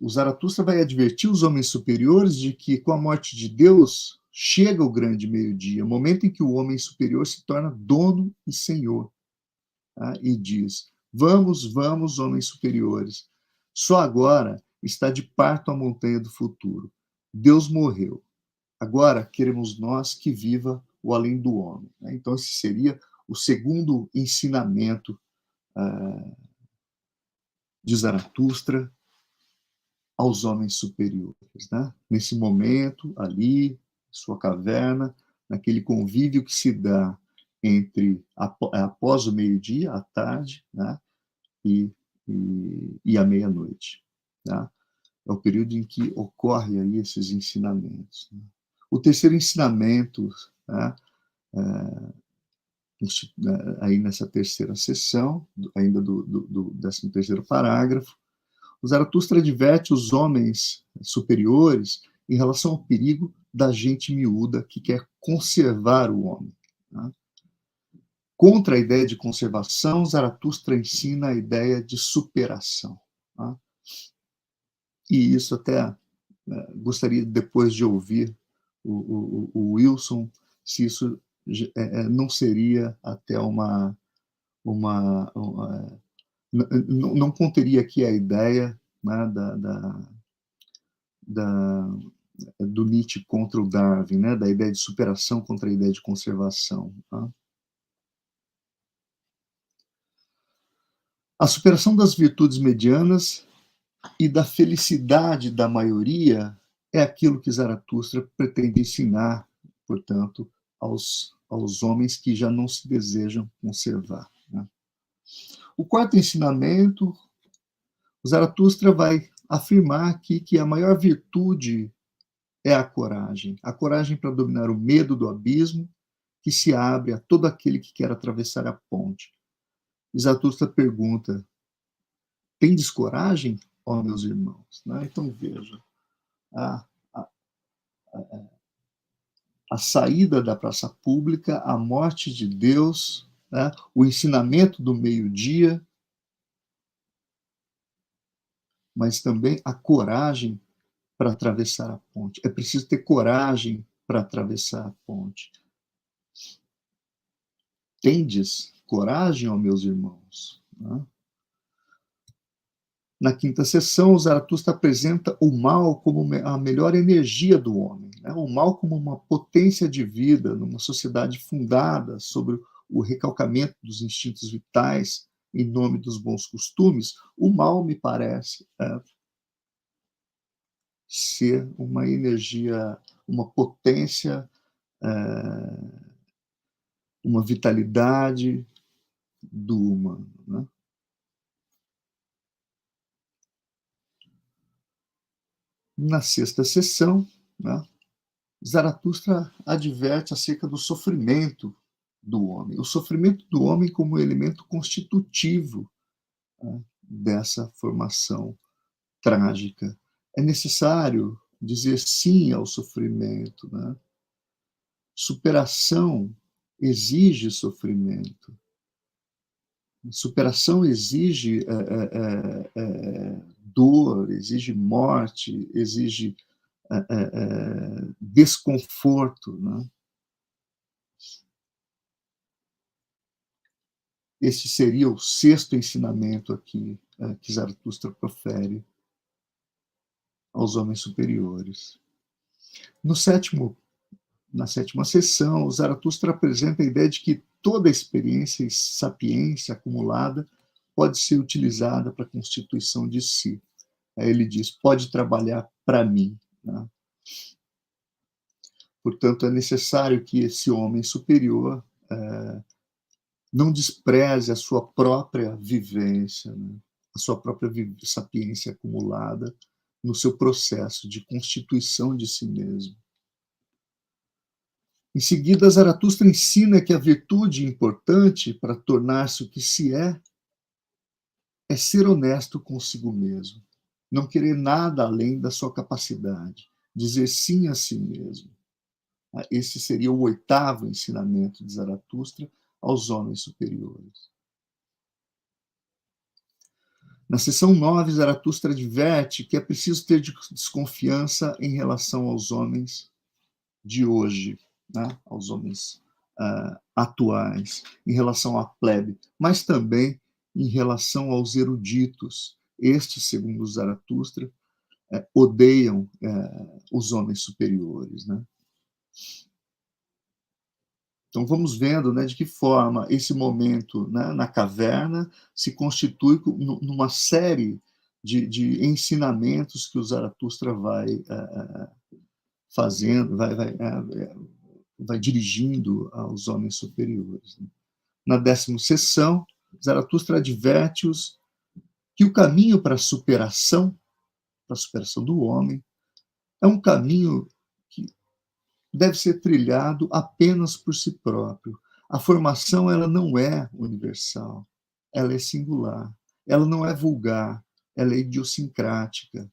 o Zaratustra vai advertir os homens superiores de que, com a morte de Deus, chega o grande meio-dia, o momento em que o homem superior se torna dono e senhor. Tá? E diz, vamos, vamos, homens superiores, só agora está de parto a montanha do futuro. Deus morreu. Agora queremos nós que viva o além do homem. Então, esse seria o segundo ensinamento de Zaratustra aos homens superiores. Né? Nesse momento, ali, sua caverna, naquele convívio que se dá entre após o meio-dia, à tarde, né? e à meia-noite. Tá? É o período em que ocorrem aí esses ensinamentos. Né? O terceiro ensinamento, né, aí nessa terceira sessão, ainda do 13º parágrafo, o Zaratustra adverte os homens superiores em relação ao perigo da gente miúda que quer conservar o homem. Né? Contra a ideia de conservação, Zaratustra ensina a ideia de superação. Né? E isso até gostaria depois de ouvir o Wilson, se isso não seria até não conteria aqui a ideia, né, do Nietzsche contra o Darwin, né, da ideia de superação contra a ideia de conservação. Tá? A superação das virtudes medianas e da felicidade da maioria é aquilo que Zaratustra pretende ensinar, portanto, aos homens que já não se desejam conservar. Né? O quarto ensinamento, Zaratustra vai afirmar aqui que a maior virtude é a coragem para dominar o medo do abismo que se abre a todo aquele que quer atravessar a ponte. E Zaratustra pergunta, tendes coragem, ó meus irmãos? Né? Então veja, a saída da praça pública, a morte de Deus, né? O ensinamento do meio-dia, mas também a coragem para atravessar a ponte. É preciso ter coragem para atravessar a ponte. Tendes coragem, ó meus irmãos? Né? Na quinta sessão, Zaratustra apresenta o mal como a melhor energia do homem, né? O mal como uma potência de vida numa sociedade fundada sobre o recalcamento dos instintos vitais em nome dos bons costumes. O mal, me parece, ser uma energia, uma potência, uma vitalidade do humano, né? Na sexta sessão, né, Zaratustra adverte acerca do sofrimento do homem, o sofrimento do homem como elemento constitutivo, né, dessa formação trágica. É necessário dizer sim ao sofrimento, né? Superação exige sofrimento. Superação exige dor, exige morte, exige desconforto, né? Esse seria o sexto ensinamento aqui que Zaratustra profere aos homens superiores. Na sétima sessão, Zaratustra apresenta a ideia de que toda experiência e sapiência acumulada pode ser utilizada para a constituição de si. Aí ele diz, pode trabalhar para mim, né? Portanto, é necessário que esse homem superior não despreze a sua própria vivência, né? A sua própria sapiência acumulada no seu processo de constituição de si mesmo. Em seguida, Zaratustra ensina que a virtude importante para tornar-se o que se é ser honesto consigo mesmo, não querer nada além da sua capacidade, dizer sim a si mesmo. Esse seria o oitavo ensinamento de Zaratustra aos homens superiores. Na seção 9, Zaratustra adverte que é preciso ter desconfiança em relação aos homens de hoje, né? Aos homens atuais, em relação à plebe, mas também em relação aos eruditos. Estes, segundo Zaratustra, odeiam os homens superiores, né? Então vamos vendo, né, de que forma esse momento, né, na caverna se constitui numa série de ensinamentos que o Zaratustra vai fazendo, vai dirigindo aos homens superiores. Né? Na 10ª sessão, Zaratustra adverte-os que o caminho para a superação do homem, é um caminho que deve ser trilhado apenas por si próprio. A formação, ela não é universal, ela é singular, ela não é vulgar, ela é idiosincrática.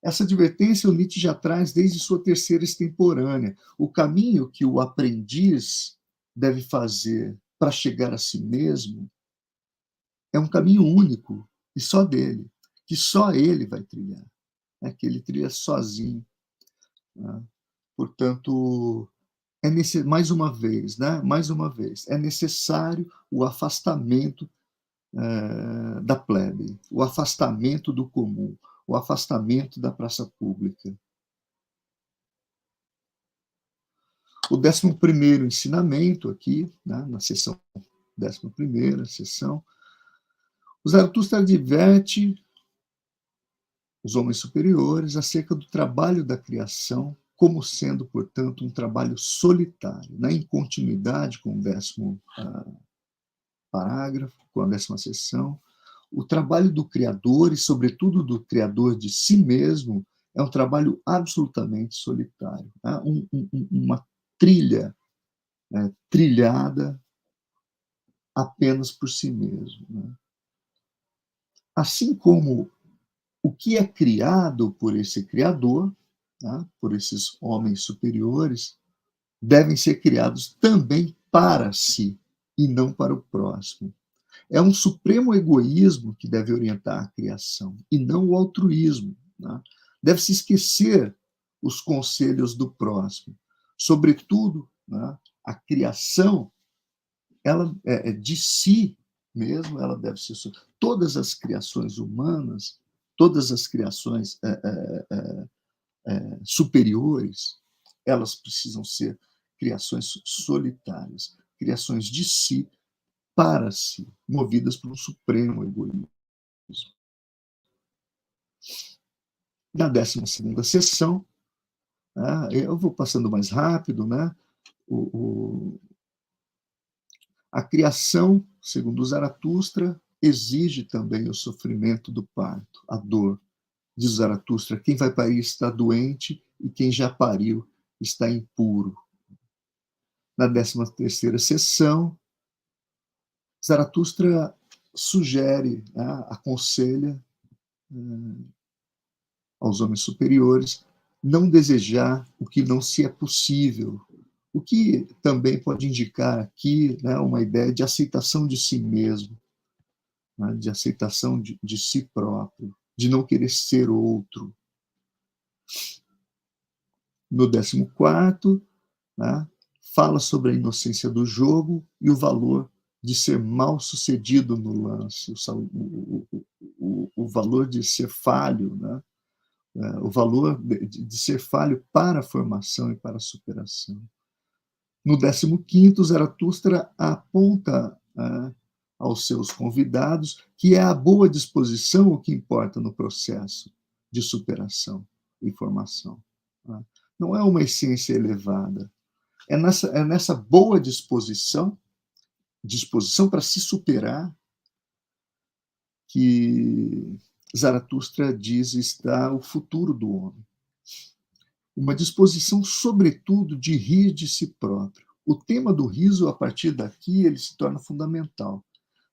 Essa advertência o Nietzsche já traz desde sua terceira extemporânea. O caminho que o aprendiz deve fazer para chegar a si mesmo é um caminho único e só dele, que só ele vai trilhar, né? Que ele trilha sozinho. Né? Portanto, mais uma vez, é necessário o afastamento da plebe, o afastamento do comum, o afastamento da praça pública. O 11º ensinamento aqui, né, na sessão 11ª sessão, o Zaratustra adverte os homens superiores acerca do trabalho da criação como sendo, portanto, um trabalho solitário, né, em continuidade com o 10º parágrafo, com a 10ª sessão. O trabalho do Criador, e sobretudo do Criador de si mesmo, é um trabalho absolutamente solitário. Né? Uma trilha trilhada apenas por si mesmo. Né? Assim como o que é criado por esse Criador, né, por esses homens superiores, devem ser criados também para si e não para o próximo. É um supremo egoísmo que deve orientar a criação e não o altruísmo. Né? Deve-se esquecer os conselhos do próximo. Sobretudo, né, a criação, ela é de si mesmo, ela deve ser. Todas as criações humanas, todas as criações superiores, elas precisam ser criações solitárias, criações de si, para si, movidas por um supremo egoísmo. Na 12ª sessão, né, eu vou passando mais rápido, né, a criação, segundo Zaratustra, exige também o sofrimento do parto, a dor. Diz Zaratustra, quem vai parir está doente e quem já pariu está impuro. Na 13ª sessão, Zaratustra sugere, né, aconselha aos homens superiores não desejar o que não se é possível, o que também pode indicar aqui, né, uma ideia de aceitação de si mesmo, né, de aceitação de si próprio, de não querer ser outro. No 14º, né, fala sobre a inocência do jogo e o valor de ser mal sucedido no lance, o valor de ser falho, né, o valor de ser falho para a formação e para a superação. No 15º, Zaratustra aponta aos seus convidados que é a boa disposição o que importa no processo de superação e formação. Não é uma essência elevada. É nessa boa disposição para se superar, que Zaratustra diz está o futuro do homem. Uma disposição, sobretudo, de rir de si próprio. O tema do riso, a partir daqui, ele se torna fundamental,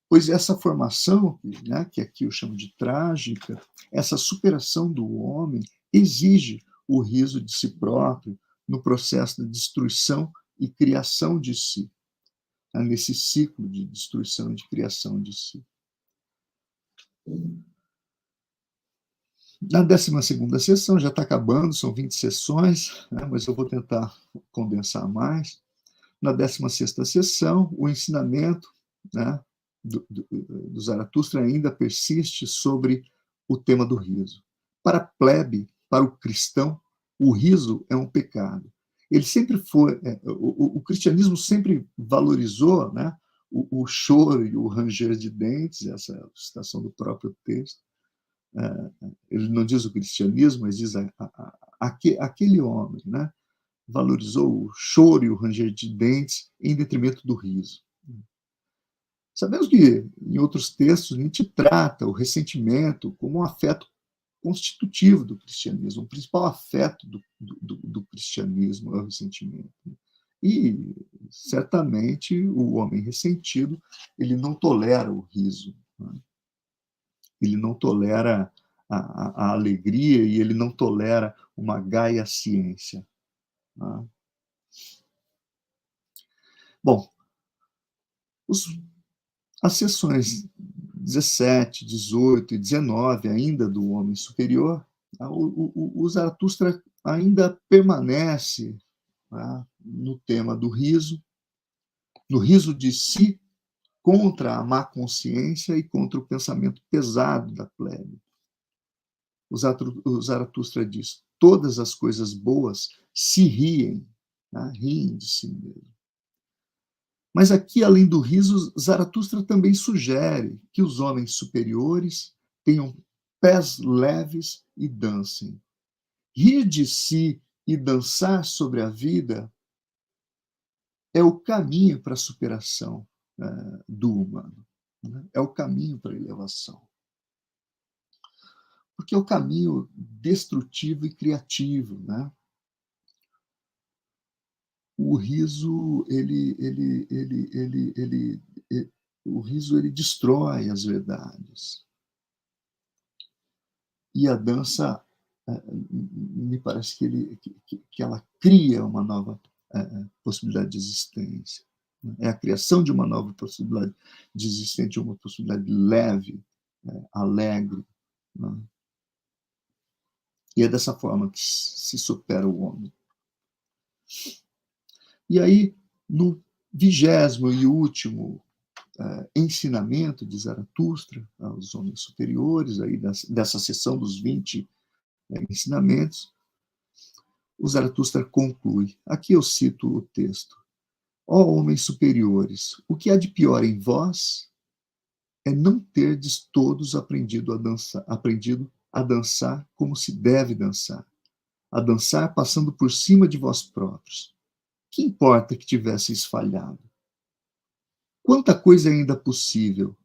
pois essa formação, né, que aqui eu chamo de trágica, essa superação do homem exige o riso de si próprio no processo de destruição e criação de si, né, nesse ciclo de destruição e de criação de si. Na 12ª sessão, já está acabando, são 20 sessões, né, mas eu vou tentar condensar mais. Na 16ª sessão, o ensinamento, né, do Zaratustra ainda persiste sobre o tema do riso. Para a plebe, para o cristão, o riso é um pecado. Ele sempre foi, o cristianismo sempre valorizou, né, o choro e o ranger de dentes, essa é a citação do próprio texto. Ele não diz o cristianismo, mas diz aquele homem, né, valorizou o choro e o ranger de dentes em detrimento do riso. Sabemos que, em outros textos, Nietzsche trata o ressentimento como um afeto constitutivo do cristianismo. O principal afeto do cristianismo é o ressentimento. E, certamente, o homem ressentido, ele não tolera o riso, né? Ele não tolera a alegria e ele não tolera uma gaia ciência. Né? Bom, as sessões 17, 18 e 19, ainda do homem superior, o Zaratustra ainda permanece, né, no tema do riso, no riso de si contra a má consciência e contra o pensamento pesado da plebe. O Zaratustra diz: todas as coisas boas se riem, né, riem de si mesmo. Mas aqui, além do riso, Zaratustra também sugere que os homens superiores tenham pés leves e dancem. Rir de si e dançar sobre a vida é o caminho para a superação do humano. Né? É o caminho para a elevação. Porque é o caminho destrutivo e criativo. Né? O riso, o riso ele destrói as verdades. E a dança, me parece que ela cria uma nova possibilidade de existência. É a criação de uma nova possibilidade de existência, de uma possibilidade leve, alegre. Né? E é dessa forma que se supera o homem. E aí, no 20º e último ensinamento de Zaratustra aos homens superiores, aí dessa seção dos 20 ensinamentos, o Zaratustra conclui. Aqui eu cito o texto. Ó homens superiores, o que há de pior em vós é não terdes todos aprendido a dançar como se deve dançar, a dançar passando por cima de vós próprios. Que importa que tivesseis falhado? Quanta coisa é ainda possível?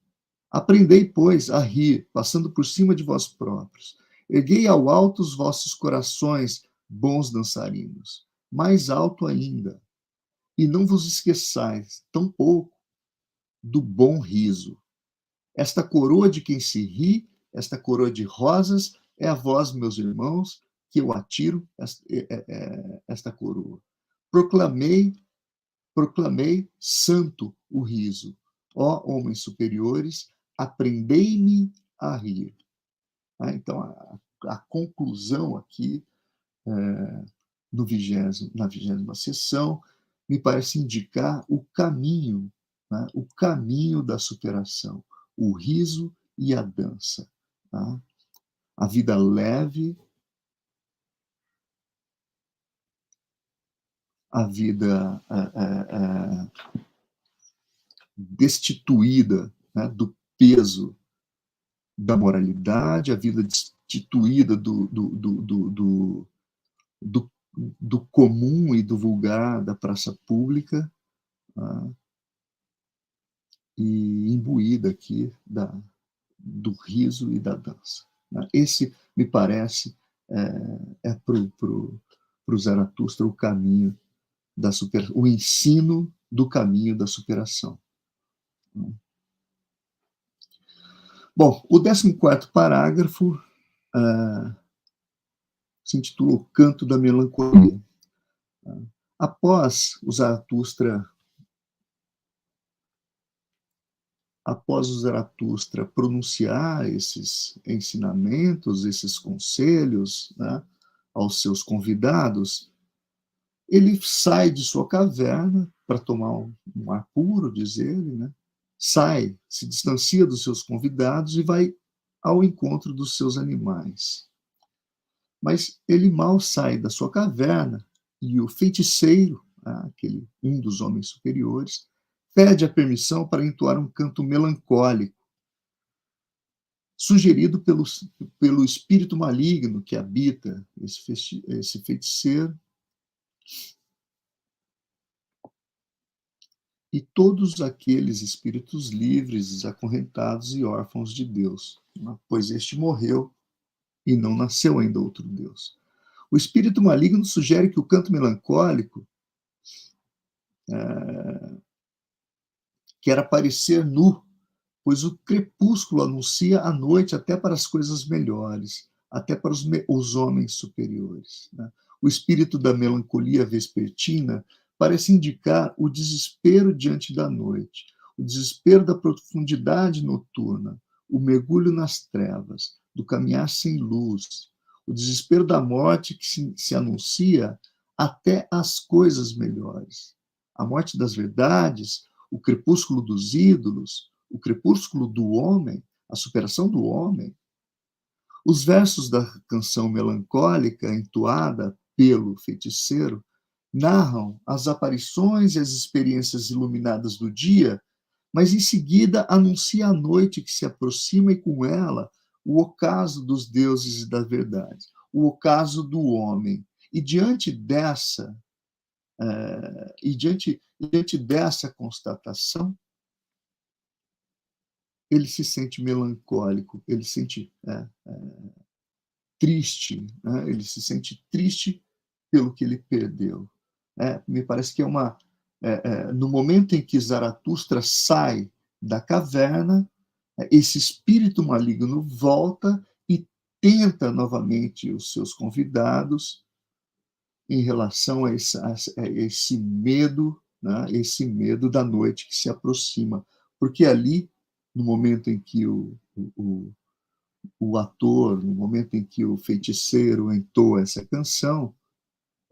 Aprendei, pois, a rir, passando por cima de vós próprios. Erguei ao alto os vossos corações, bons dançarinos, mais alto ainda. E não vos esqueçais, tampouco, do bom riso. Esta coroa de quem se ri, esta coroa de rosas, é a vós, meus irmãos, que eu atiro esta coroa. Proclamei santo o riso. Ó homens superiores, aprendei-me a rir. Então, a conclusão aqui, na 20ª sessão, me parece indicar o caminho da superação, o riso e a dança. Tá? A vida leve, a vida destituída, né, do peso da moralidade, a vida destituída do comum e do vulgar da praça pública, né, e imbuída aqui do riso e da dança. Né. Esse, me parece, para o Zaratustra o caminho da superação, o ensino do caminho da superação. Bom, o 14º parágrafo se intitula O Canto da Melancolia. Após o Zaratustra pronunciar esses ensinamentos, esses conselhos, né, aos seus convidados, ele sai de sua caverna para tomar um ar puro, diz ele, né? Sai, se distancia dos seus convidados e vai ao encontro dos seus animais. Mas ele mal sai da sua caverna e o feiticeiro, um dos homens superiores, pede a permissão para entoar um canto melancólico, sugerido pelo espírito maligno que habita esse feiticeiro, e todos aqueles espíritos livres, acorrentados e órfãos de Deus, pois este morreu e não nasceu ainda outro Deus. O espírito maligno sugere que o canto melancólico quer aparecer nu, pois o crepúsculo anuncia a noite até para as coisas melhores, até para os homens superiores. Né? O espírito da melancolia vespertina parece indicar o desespero diante da noite, o desespero da profundidade noturna, o mergulho nas trevas, do caminhar sem luz, o desespero da morte que se anuncia até as coisas melhores. A morte das verdades, o crepúsculo dos ídolos, o crepúsculo do homem, a superação do homem. Os versos da canção melancólica entoada pelo feiticeiro narram as aparições e as experiências iluminadas do dia, mas em seguida anuncia a noite que se aproxima e com ela o ocaso dos deuses e da verdade, o ocaso do homem. E diante dessa constatação, ele se sente melancólico, ele se sente triste, né? Ele se sente triste pelo que ele perdeu. Me parece que no momento em que Zaratustra sai da caverna, esse espírito maligno volta e tenta novamente os seus convidados em relação a esse medo, né, esse medo da noite que se aproxima. Porque ali, no momento em que o ator, no momento em que o feiticeiro entoa essa canção,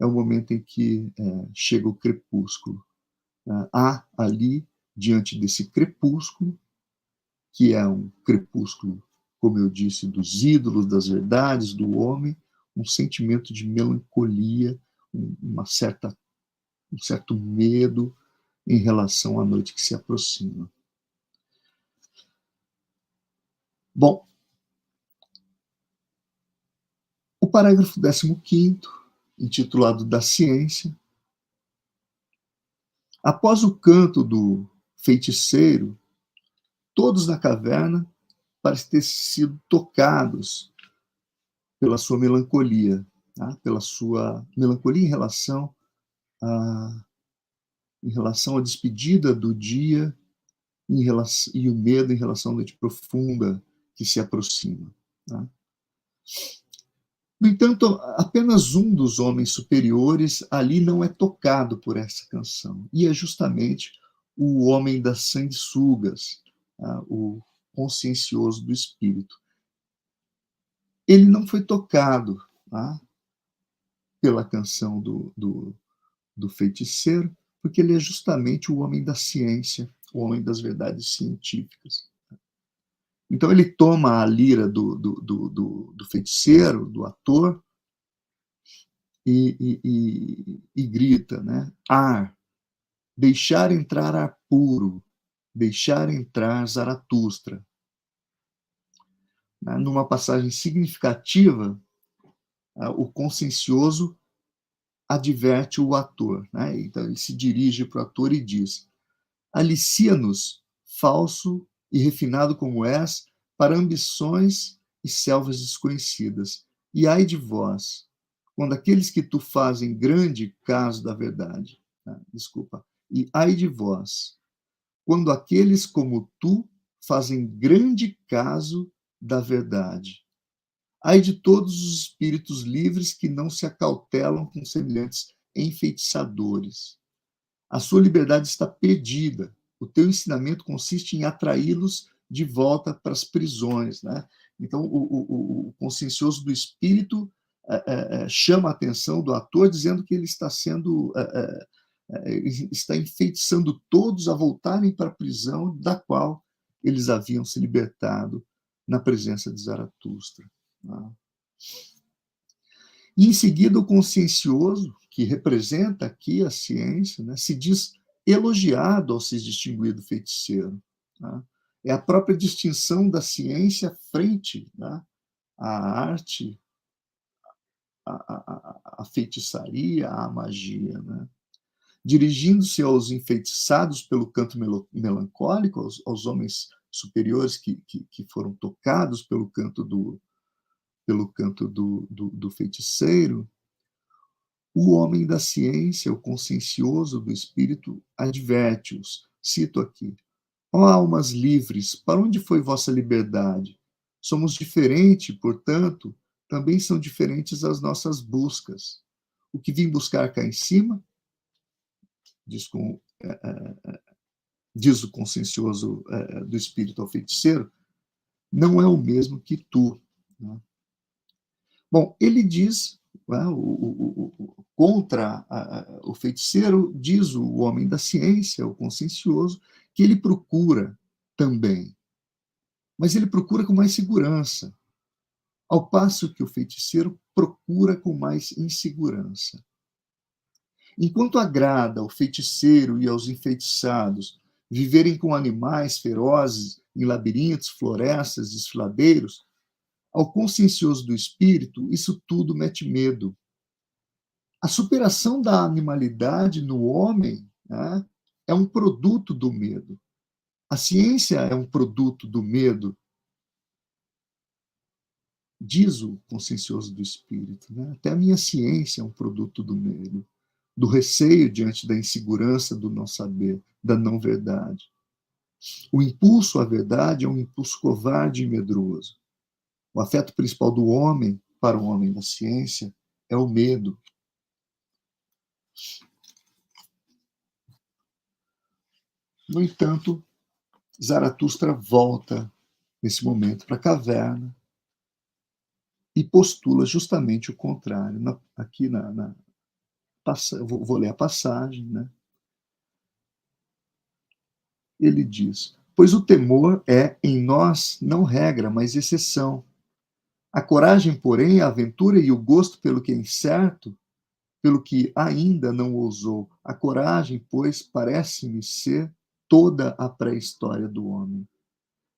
é o momento em que chega o crepúsculo. Há ali, diante desse crepúsculo, que é um crepúsculo, como eu disse, dos ídolos, das verdades do homem, um sentimento de melancolia, um certo medo em relação à noite que se aproxima. Bom, o parágrafo 15º, intitulado Da Ciência, após o canto do feiticeiro, todos na caverna parecem ter sido tocados pela sua melancolia, tá? Pela sua melancolia em relação à despedida do dia e o medo em relação à noite profunda que se aproxima. Tá? No entanto, apenas um dos homens superiores ali não é tocado por essa canção, e é justamente o homem das sanguessugas, tá? O consciencioso do espírito. Ele não foi tocado, tá? Pela canção do feiticeiro, porque ele é justamente o homem da ciência, o homem das verdades científicas. Então ele toma a lira do feiticeiro, do ator, e grita, né? Ar, deixar entrar ar puro, deixar entrar Zaratustra. Numa passagem significativa, o consciencioso adverte o ator. Né? Então ele se dirige para o ator e diz: alicia-nos, falso e refinado como és, para ambições e selvas desconhecidas. E ai de vós, quando aqueles que tu fazem grande caso da verdade. Desculpa. E ai de vós, quando aqueles como tu fazem grande caso da verdade. Ai de todos os espíritos livres que não se acautelam com semelhantes enfeitiçadores. A sua liberdade está perdida. O teu ensinamento consiste em atraí-los de volta para as prisões. Né? Então, o consciencioso do espírito chama a atenção do ator, dizendo que ele está está enfeitiçando todos a voltarem para a prisão da qual eles haviam se libertado na presença de Zaratustra. Né? E, em seguida, o consciencioso, que representa aqui a ciência, né, se diz elogiado ao se distinguir do feiticeiro. Né? É a própria distinção da ciência frente, né, à arte, à feitiçaria, à magia. Né? Dirigindo-se aos enfeitiçados pelo canto melancólico, aos homens superiores que foram tocados pelo canto do feiticeiro, o homem da ciência, o consciencioso do espírito, adverte-os. Cito aqui: ó almas livres, para onde foi vossa liberdade? Somos diferentes, portanto, também são diferentes as nossas buscas. O que vim buscar cá em cima, diz o consciencioso do espírito ao feiticeiro, não é o mesmo que tu. Né? Bom, ele diz, né, contra o feiticeiro, diz o homem da ciência, o consciencioso, que ele procura também, mas ele procura com mais segurança, ao passo que o feiticeiro procura com mais insegurança. Enquanto agrada ao feiticeiro e aos enfeitiçados viverem com animais ferozes em labirintos, florestas, desfiladeiros, ao consciencioso do espírito, isso tudo mete medo. A superação da animalidade no homem, né, é um produto do medo. A ciência é um produto do medo, diz o consciencioso do espírito. Né? Até a minha ciência é um produto do medo, do receio diante da insegurança do não saber, da não verdade. O impulso à verdade é um impulso covarde e medroso. O afeto principal do homem, para o homem da ciência, é o medo. No entanto, Zaratustra volta, nesse momento, para a caverna e postula justamente o contrário. Aqui vou ler a passagem, né? Ele diz: pois o temor é, em nós, não regra, mas exceção. A coragem, porém, a aventura e o gosto pelo que é incerto, pelo que ainda não ousou. A coragem, pois, parece-me ser toda a pré-história do homem.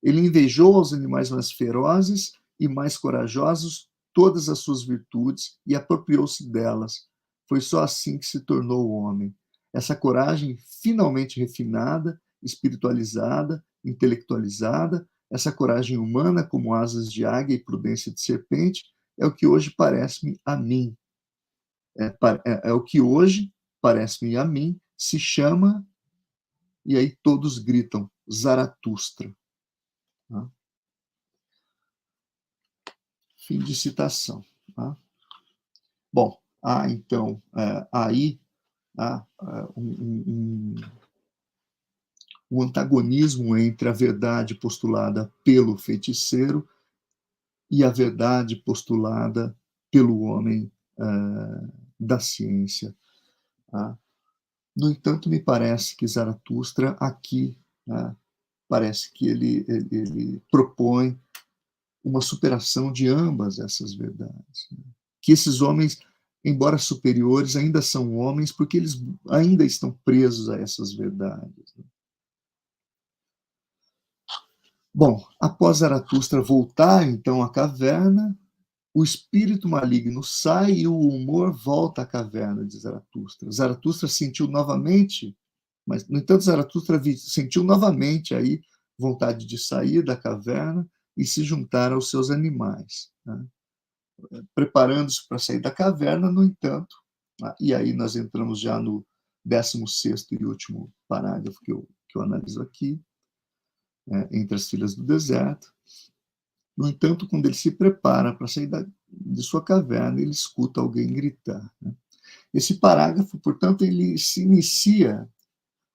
Ele invejou aos animais mais ferozes e mais corajosos todas as suas virtudes e apropriou-se delas. Foi só assim que se tornou o homem. Essa coragem finalmente refinada, espiritualizada, intelectualizada, essa coragem humana como asas de águia e prudência de serpente, é o que hoje parece-me a mim. É o que hoje parece-me a mim se chama, e aí todos gritam, Zaratustra. Tá? Fim de citação. Tá? Bom, há então aí um antagonismo entre a verdade postulada pelo feiticeiro e a verdade postulada pelo homem da ciência. Tá? No entanto, me parece que Zaratustra aqui parece que ele propõe uma superação de ambas essas verdades. Né? Que esses homens, embora superiores, ainda são homens porque eles ainda estão presos a essas verdades. Né? Bom, após Zaratustra voltar, então, à caverna, o espírito maligno sai e o humor volta à caverna de Zaratustra. Zaratustra sentiu novamente, mas, no entanto, Zaratustra sentiu novamente aí vontade de sair da caverna e se juntar aos seus animais. Né? Preparando-se para sair da caverna, no entanto, e aí nós entramos já no 16º e último parágrafo que eu analiso aqui, entre as filhas do deserto. No entanto, quando ele se prepara para sair de sua caverna, ele escuta alguém gritar. Né? Esse parágrafo, portanto, ele se inicia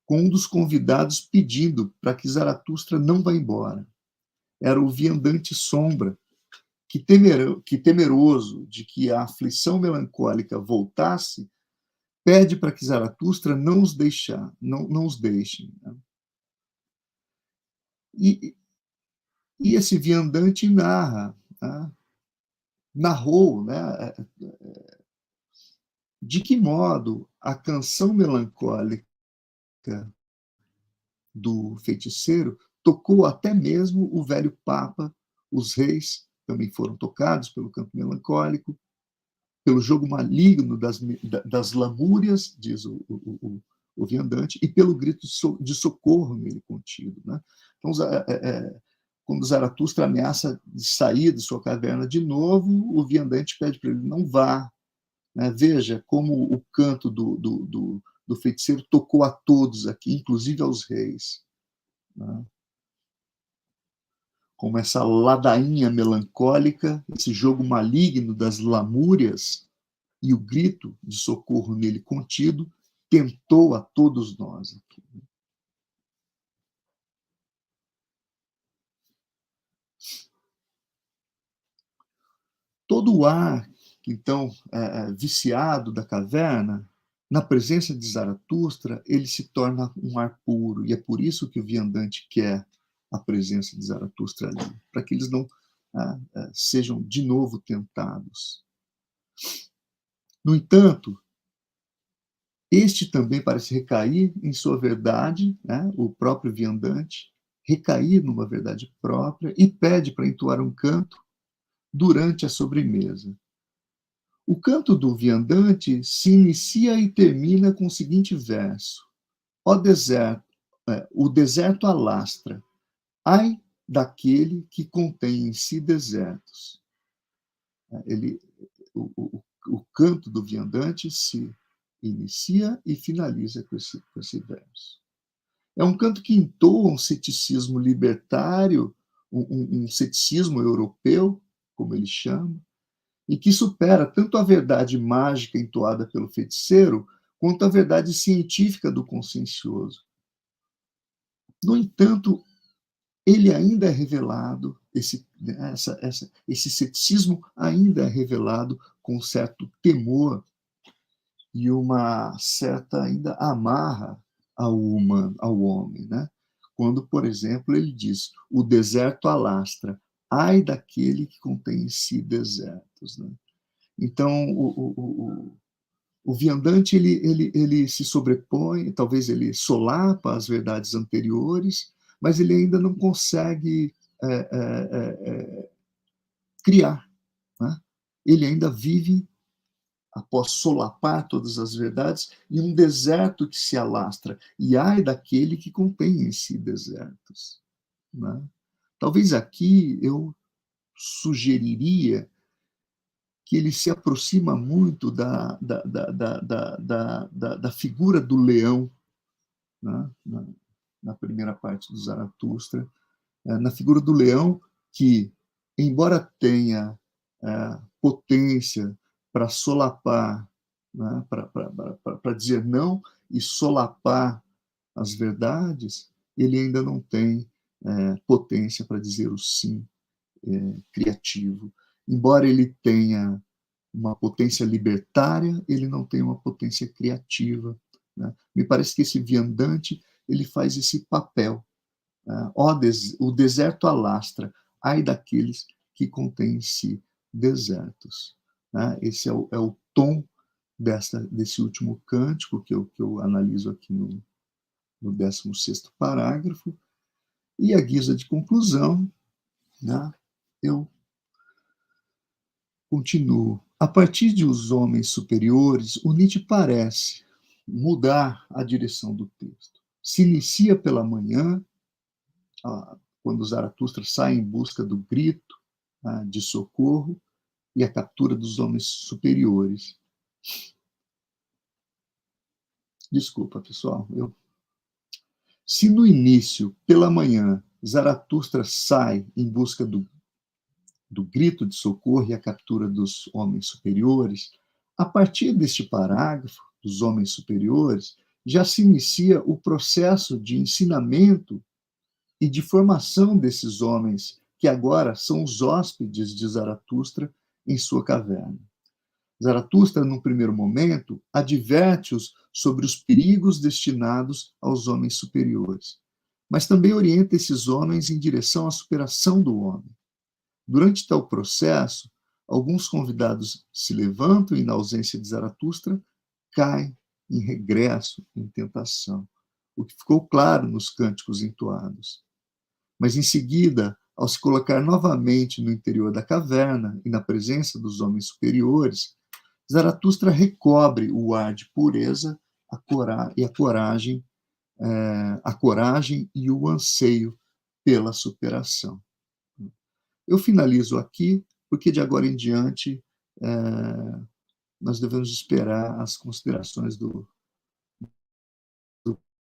com um dos convidados pedindo para que Zaratustra não vá embora. Era o viandante Sombra, que temeroso de que a aflição melancólica voltasse, pede para que Zaratustra não os deixe. Né? E esse viandante narrou, né, de que modo a canção melancólica do feiticeiro tocou até mesmo o velho Papa, os reis também foram tocados pelo canto melancólico, pelo jogo maligno das lamúrias, diz o viandante, e pelo grito de socorro nele contido. Né? Então, quando Zaratustra ameaça de sair de sua caverna de novo, o viandante pede para ele, não vá. Né? Veja como o canto do feiticeiro tocou a todos aqui, inclusive aos reis. Né? Como essa ladainha melancólica, esse jogo maligno das lamúrias, e o grito de socorro nele contido tentou a todos nós aqui. Todo o ar, então, viciado da caverna, na presença de Zaratustra, ele se torna um ar puro, e é por isso que o viandante quer a presença de Zaratustra ali, para que eles não sejam de novo tentados. No entanto, este também parece recair em sua verdade, né? O próprio viandante, recair numa verdade própria e pede para entoar um canto durante a sobremesa. O canto do viandante se inicia e termina com o seguinte verso: Ó deserto, o deserto alastra, ai daquele que contém em si desertos. O canto do viandante se inicia e finaliza com esse verso. É um canto que entoa um ceticismo libertário, um ceticismo europeu, como ele chama, e que supera tanto a verdade mágica entoada pelo feiticeiro, quanto à verdade científica do consciencioso. No entanto, ele ainda é revelado, esse ceticismo ainda é revelado com certo temor e uma certa ainda amarra ao humano, ao homem, né? Quando, por exemplo, ele diz: o deserto alastra, ai daquele que contém em si desertos, né? Então, o viandante ele se sobrepõe, talvez ele solapa as verdades anteriores, mas ele ainda não consegue criar, né? Ele ainda vive, após solapar todas as verdades, em um deserto que se alastra, e ai daquele que contém em si desertos, né? Talvez aqui eu sugeriria que ele se aproxima muito da figura do leão, né? Na primeira parte do Zaratustra, na figura do leão que, embora tenha potência para solapar, né? Para dizer não e solapar as verdades, ele ainda não tem potência para dizer o sim criativo. Embora ele tenha uma potência libertária, ele não tem uma potência criativa, né? Me parece que esse viandante ele faz esse papel. O deserto alastra, ai daqueles que contêm em si desertos, né? Esse é o tom desse último cântico que eu analiso aqui no 16º parágrafo, e a guisa de conclusão, né, eu continuo. A partir de os homens superiores, o Nietzsche parece mudar a direção do texto. Se inicia pela manhã, quando Zaratustra sai em busca do grito de socorro e a captura dos homens superiores. Desculpa, pessoal. Se no início, pela manhã, Zaratustra sai em busca do grito de socorro e a captura dos homens superiores, a partir deste parágrafo, dos homens superiores, já se inicia o processo de ensinamento e de formação desses homens, que agora são os hóspedes de Zaratustra em sua caverna. Zaratustra, num primeiro momento, adverte-os sobre os perigos destinados aos homens superiores, mas também orienta esses homens em direção à superação do homem. Durante tal processo, alguns convidados se levantam e, na ausência de Zaratustra, caem em regresso, em tentação, o que ficou claro nos cânticos entoados. Mas, em seguida, ao se colocar novamente no interior da caverna e na presença dos homens superiores, Zaratustra recobre o ar de pureza a coragem e o anseio pela superação. Eu finalizo aqui, porque de agora em diante nós devemos esperar as considerações do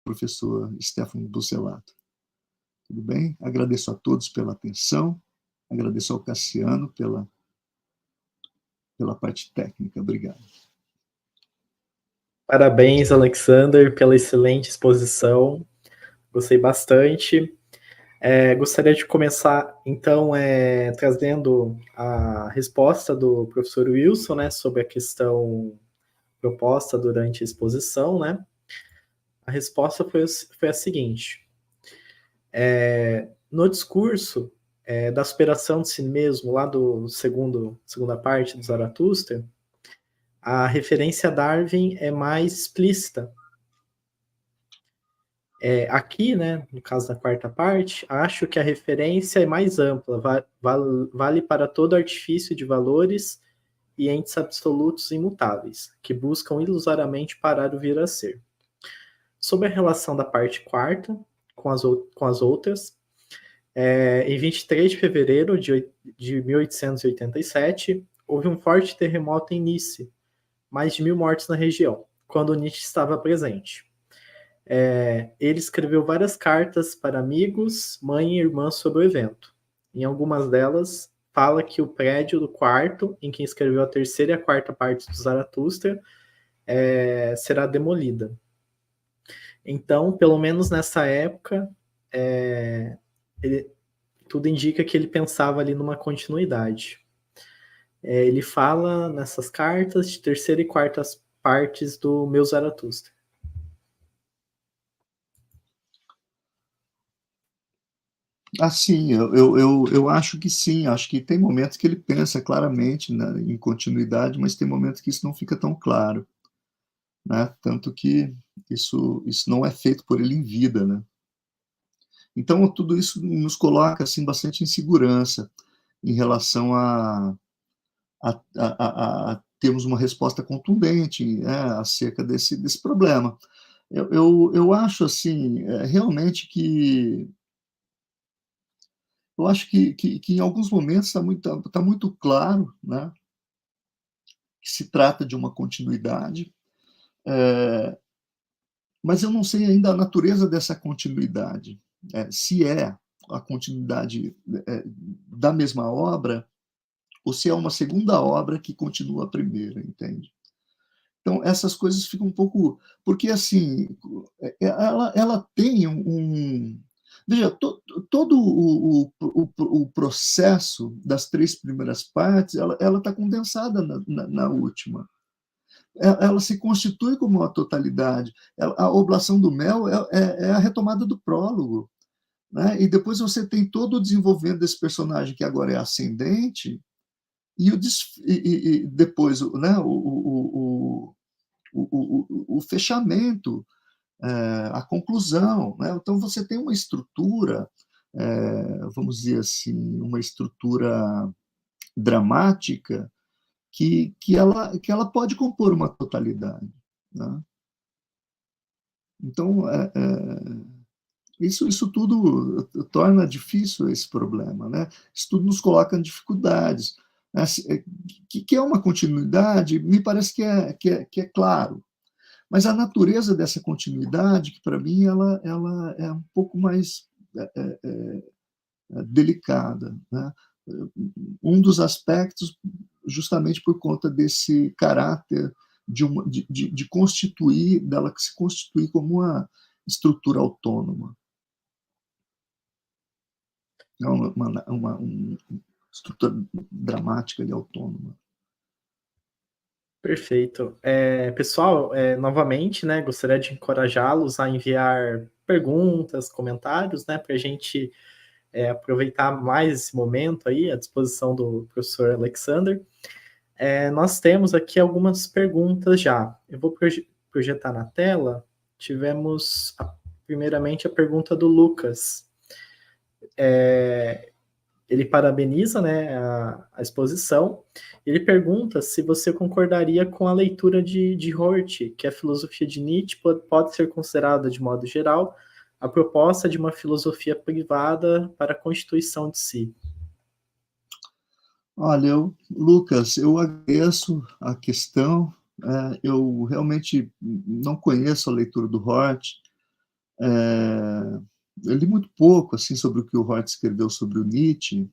professor Stefano Bucelato. Tudo bem? Agradeço a todos pela atenção, agradeço ao Cassiano pela parte técnica. Obrigado. Parabéns, Alexander, pela excelente exposição. Gostei bastante. Gostaria de começar, então, trazendo a resposta do professor Wilson, né, sobre a questão proposta durante a exposição, né? A resposta foi a seguinte. No discurso da superação de si mesmo, lá do segunda parte do Zaratustra, a referência a Darwin é mais explícita. Aqui, né, no caso da quarta parte, acho que a referência é mais ampla, vale para todo artifício de valores e entes absolutos imutáveis, que buscam ilusoriamente parar o vir a ser. Sobre a relação da parte quarta com as outras, em 23 de fevereiro de 1887, houve um forte terremoto em Nice, mais de 1.000 mortes na região, quando Nietzsche estava presente. Ele escreveu várias cartas para amigos, mãe e irmã sobre o evento. Em algumas delas, fala que o prédio do quarto, em que escreveu a terceira e a quarta parte do Zaratustra, será demolida. Então, pelo menos nessa época, tudo indica que ele pensava ali numa continuidade. Ele fala nessas cartas de terceira e quarta partes do Meu Zaratustra. Sim, eu acho que sim, acho que tem momentos que ele pensa claramente, né, em continuidade, mas tem momentos que isso não fica tão claro, né, tanto que isso não é feito por ele em vida, né. Então, tudo isso nos coloca, assim, bastante insegurança em relação a termos uma resposta contundente, né, acerca desse problema. Eu acho, assim, realmente que eu acho que em alguns momentos tá muito claro, né, que se trata de uma continuidade, eh, mas eu não sei ainda a natureza dessa continuidade, se é a continuidade, da mesma obra ou se é uma segunda obra que continua a primeira, entende? Então essas coisas ficam um pouco porque assim, ela tem veja, todo o processo das 3 primeiras partes, ela está condensada na última. Ela se constitui como uma totalidade. A oblação do mel é a retomada do prólogo, né? E depois você tem todo o desenvolvimento desse personagem que agora é ascendente, e depois, né, o fechamento, a conclusão, né? Então você tem uma estrutura, vamos dizer assim, uma estrutura dramática que ela pode compor uma totalidade, né? Então, isso tudo torna difícil esse problema, né? Isso tudo nos coloca em dificuldades. Né? Que é uma continuidade, me parece que é claro, mas a natureza dessa continuidade, que para mim ela é um pouco mais delicada, né? Um dos aspectos, justamente por conta desse caráter de constituir, dela se constituir como uma estrutura autônoma, é uma estrutura dramática e autônoma. Perfeito. Pessoal, novamente, né, gostaria de encorajá-los a enviar perguntas, comentários, né, para a gente aproveitar mais esse momento aí, à disposição do professor Alexander. Nós temos aqui algumas perguntas já. Eu vou projetar na tela. Tivemos, primeiramente, a pergunta do Lucas. Ele parabeniza, né, a exposição. Ele pergunta se você concordaria com a leitura de Hort, que a filosofia de Nietzsche pode ser considerada, de modo geral, a proposta de uma filosofia privada para a constituição de si. Olha, Lucas, eu agradeço a questão. Eu realmente não conheço a leitura do Hort. Eu li muito pouco assim sobre o que o Hort escreveu sobre o Nietzsche,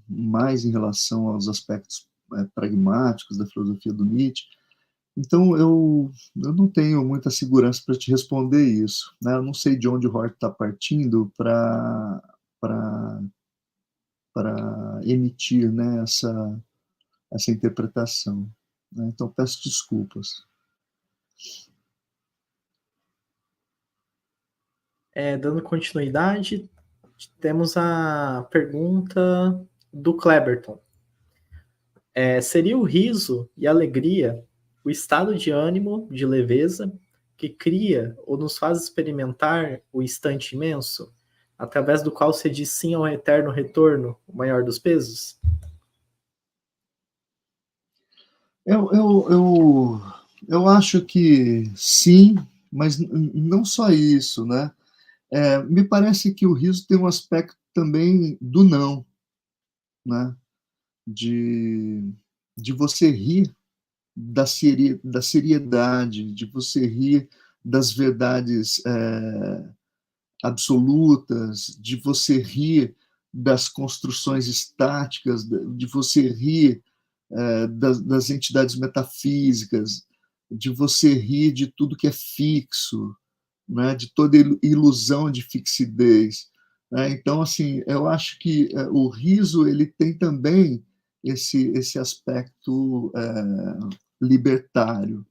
mais em relação aos aspectos pragmáticos da filosofia do Nietzsche. Então, eu não tenho muita segurança para te responder isso, né? Eu não sei de onde o Hort está partindo para emitir, né, essa interpretação, né? Então, peço desculpas. Dando continuidade, temos a pergunta do Kleberton. Seria o riso e a alegria o estado de ânimo, de leveza, que cria ou nos faz experimentar o instante imenso, através do qual se diz sim ao eterno retorno, o maior dos pesos? Eu acho que sim, mas não só isso, né? Me parece que o riso tem um aspecto também do não, né? De, de você rir da seriedade, de você rir das verdades absolutas, de você rir das construções estáticas, de você rir das entidades metafísicas, de você rir de tudo que é fixo, né, de toda ilusão de fixidez, né? Então, assim, eu acho que o riso ele tem também esse aspecto libertário,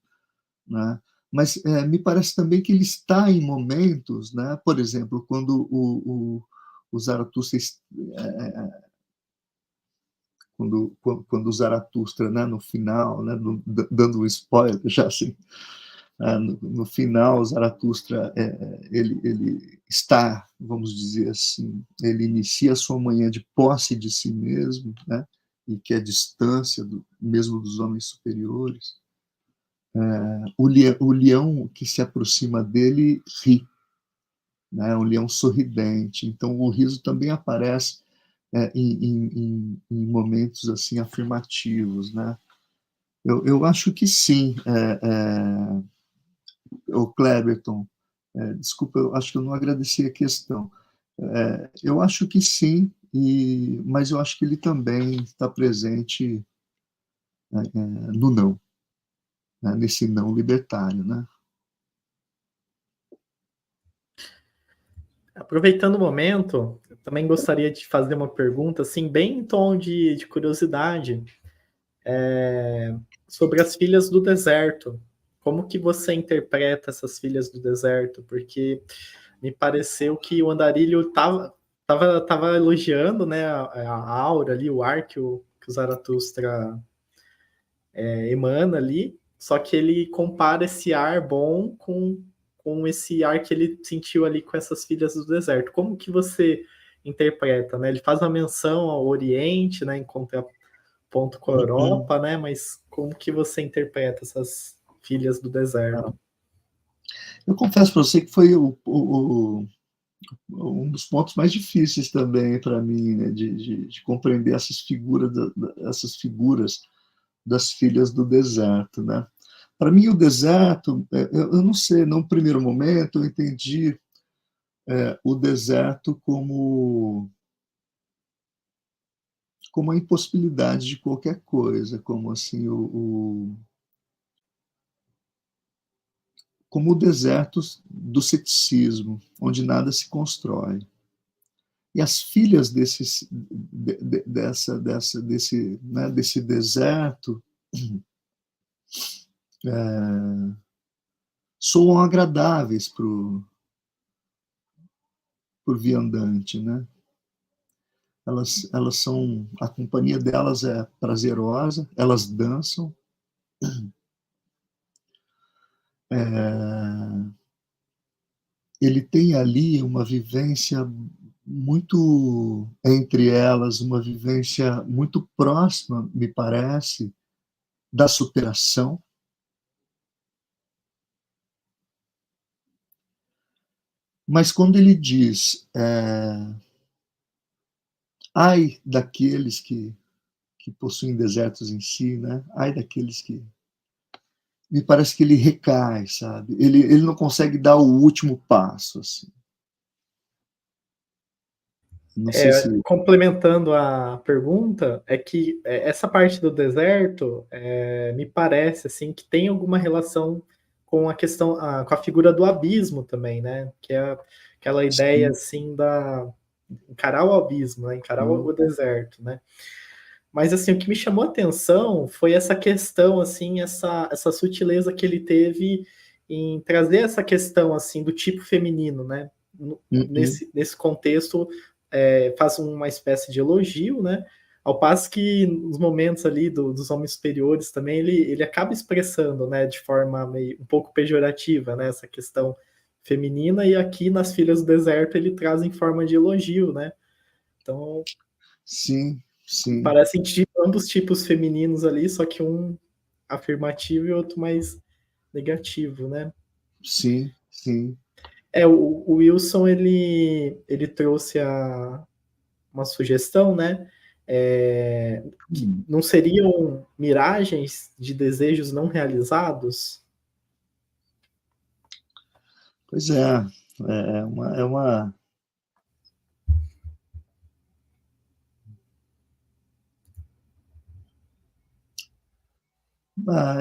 né? Mas me parece também que ele está em momentos, né? Por exemplo, quando o Zaratustra quando o Zaratustra, né, no final, né, dando um spoiler já assim, no final, o Zaratustra ele está, vamos dizer assim, ele inicia a sua manhã de posse de si mesmo, né, e que é distância mesmo dos homens superiores. O leão que se aproxima dele ri, né, um leão sorridente. Então, o riso também aparece em momentos assim afirmativos, né? Eu acho que sim, o Cleberton. Desculpa, eu acho que eu não agradeci a questão. Eu acho que sim, mas eu acho que ele também está presente no não, né, nesse não libertário, né? Aproveitando o momento, eu também gostaria de fazer uma pergunta, assim, bem em tom de curiosidade, sobre as filhas do deserto. Como que você interpreta essas filhas do deserto? Porque me pareceu que o Andarilho tava elogiando, né, a aura ali, o ar que o Zaratustra emana ali, só que ele compara esse ar bom com esse ar que ele sentiu ali com essas filhas do deserto. Como que você interpreta, né? Ele faz uma menção ao Oriente, né, em contraponto com a Uhum. Europa, né? Mas como que você interpreta essas filhas do deserto? Eu confesso para você que foi um dos pontos mais difíceis também para mim, né, de compreender essas figuras das filhas do deserto, né? Para mim, o deserto, eu não sei, num primeiro momento eu entendi o deserto como a impossibilidade de qualquer coisa, como assim como o deserto do ceticismo, onde nada se constrói. E as filhas desse deserto soam agradáveis para o viandante, né? Elas são, a companhia delas é prazerosa, elas dançam, ele tem ali uma vivência muito entre elas, uma vivência muito próxima, me parece, da superação. Mas quando ele diz, ai daqueles que possuem desertos em si, né? Ai daqueles que me parece que ele recai, sabe? Ele não consegue dar o último passo, assim. Não sei se Complementando a pergunta, é que essa parte do deserto me parece assim que tem alguma relação com a questão, com a figura do abismo também, né? Que é aquela ideia sim, assim da encarar o abismo, né? Encarar o sim, deserto, né? Mas assim, o que me chamou a atenção foi essa questão, assim, essa sutileza que ele teve em trazer essa questão assim do tipo feminino, né? uhum, Nesse contexto, faz uma espécie de elogio, né? Ao passo que nos momentos ali dos homens superiores também ele acaba expressando, né, de forma meio um pouco pejorativa, né, essa questão feminina, e aqui nas Filhas do Deserto ele traz em forma de elogio, né? Então sim, sim, parecem ambos tipos femininos ali, só que um afirmativo e outro mais negativo, né? sim, sim. O Wilson ele trouxe uma sugestão, né? Que não seriam miragens de desejos não realizados? Pois é uma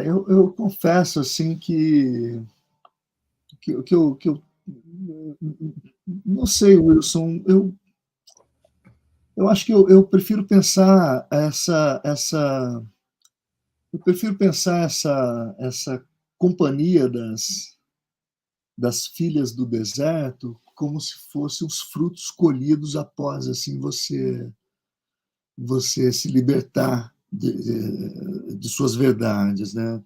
Eu confesso assim que eu não sei, Wilson. Eu acho que eu prefiro pensar essa companhia das filhas do deserto como se fossem os frutos colhidos após assim você se libertar de suas verdades, né?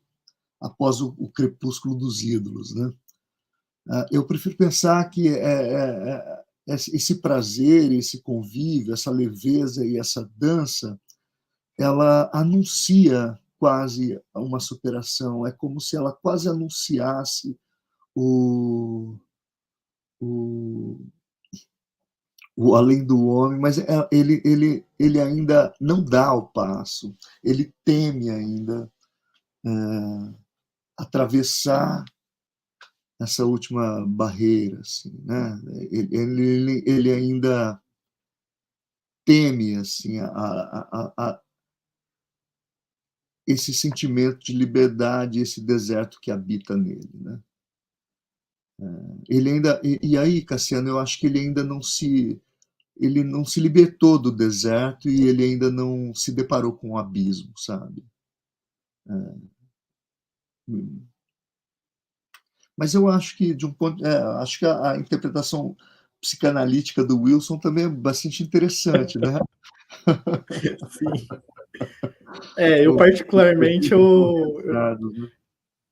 Após o crepúsculo dos ídolos, né? Eu prefiro pensar que esse prazer, esse convívio, essa leveza e essa dança, ela anuncia quase uma superação. É como se ela quase anunciasse o, o, o além do homem, mas ele ainda não dá o passo, ele teme ainda atravessar essa última barreira, assim, né? Ele ainda teme assim esse sentimento de liberdade, esse deserto que habita nele, né? Ele ainda e aí, Cassiano, eu acho que ele não se libertou do deserto e ele ainda não se deparou com o abismo, sabe? Mas eu acho que de um ponto, acho que a interpretação psicanalítica do Wilson também é bastante interessante, né? Sim. Eu Os particularmente perfis organizados, né?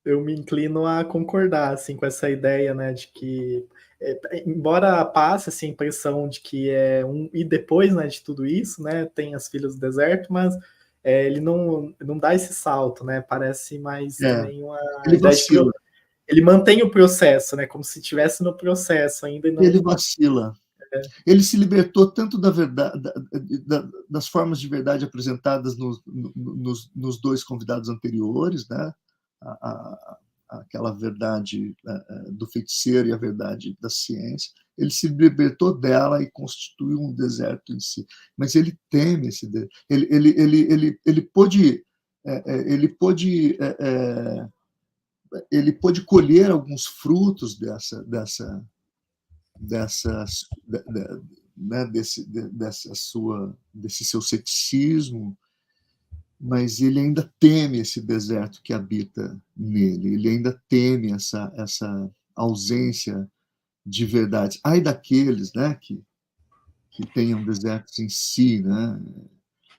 eu me inclino a concordar assim com essa ideia, né, de que embora passe assim, a impressão de que é um e depois, né, de tudo isso, né, tem as filhas do deserto, mas ele não dá esse salto, né? Parece mais É, também uma ele ideia de vacila, ele mantém o processo, né, como se estivesse no processo ainda e ele não vacila. Ele se libertou tanto da verdade, das formas de verdade apresentadas nos dois convidados anteriores, né? Aquela verdade do feiticeiro e a verdade da ciência. Ele se libertou dela e constituiu um deserto em si. Mas ele teme esse deserto. Ele pôde, ele pôde, ele pôde colher alguns frutos dessas, né, desse seu ceticismo, mas ele ainda teme esse deserto que habita nele, ele ainda teme essa ausência de verdade. Ai daqueles, né, que tenham desertos em si, né?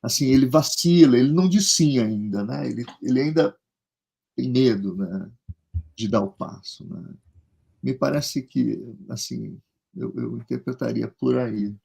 Assim, ele vacila, ele não diz sim ainda, né? Ele ainda tem medo, né, de dar o passo, né? Me parece que, assim, eu interpretaria por aí.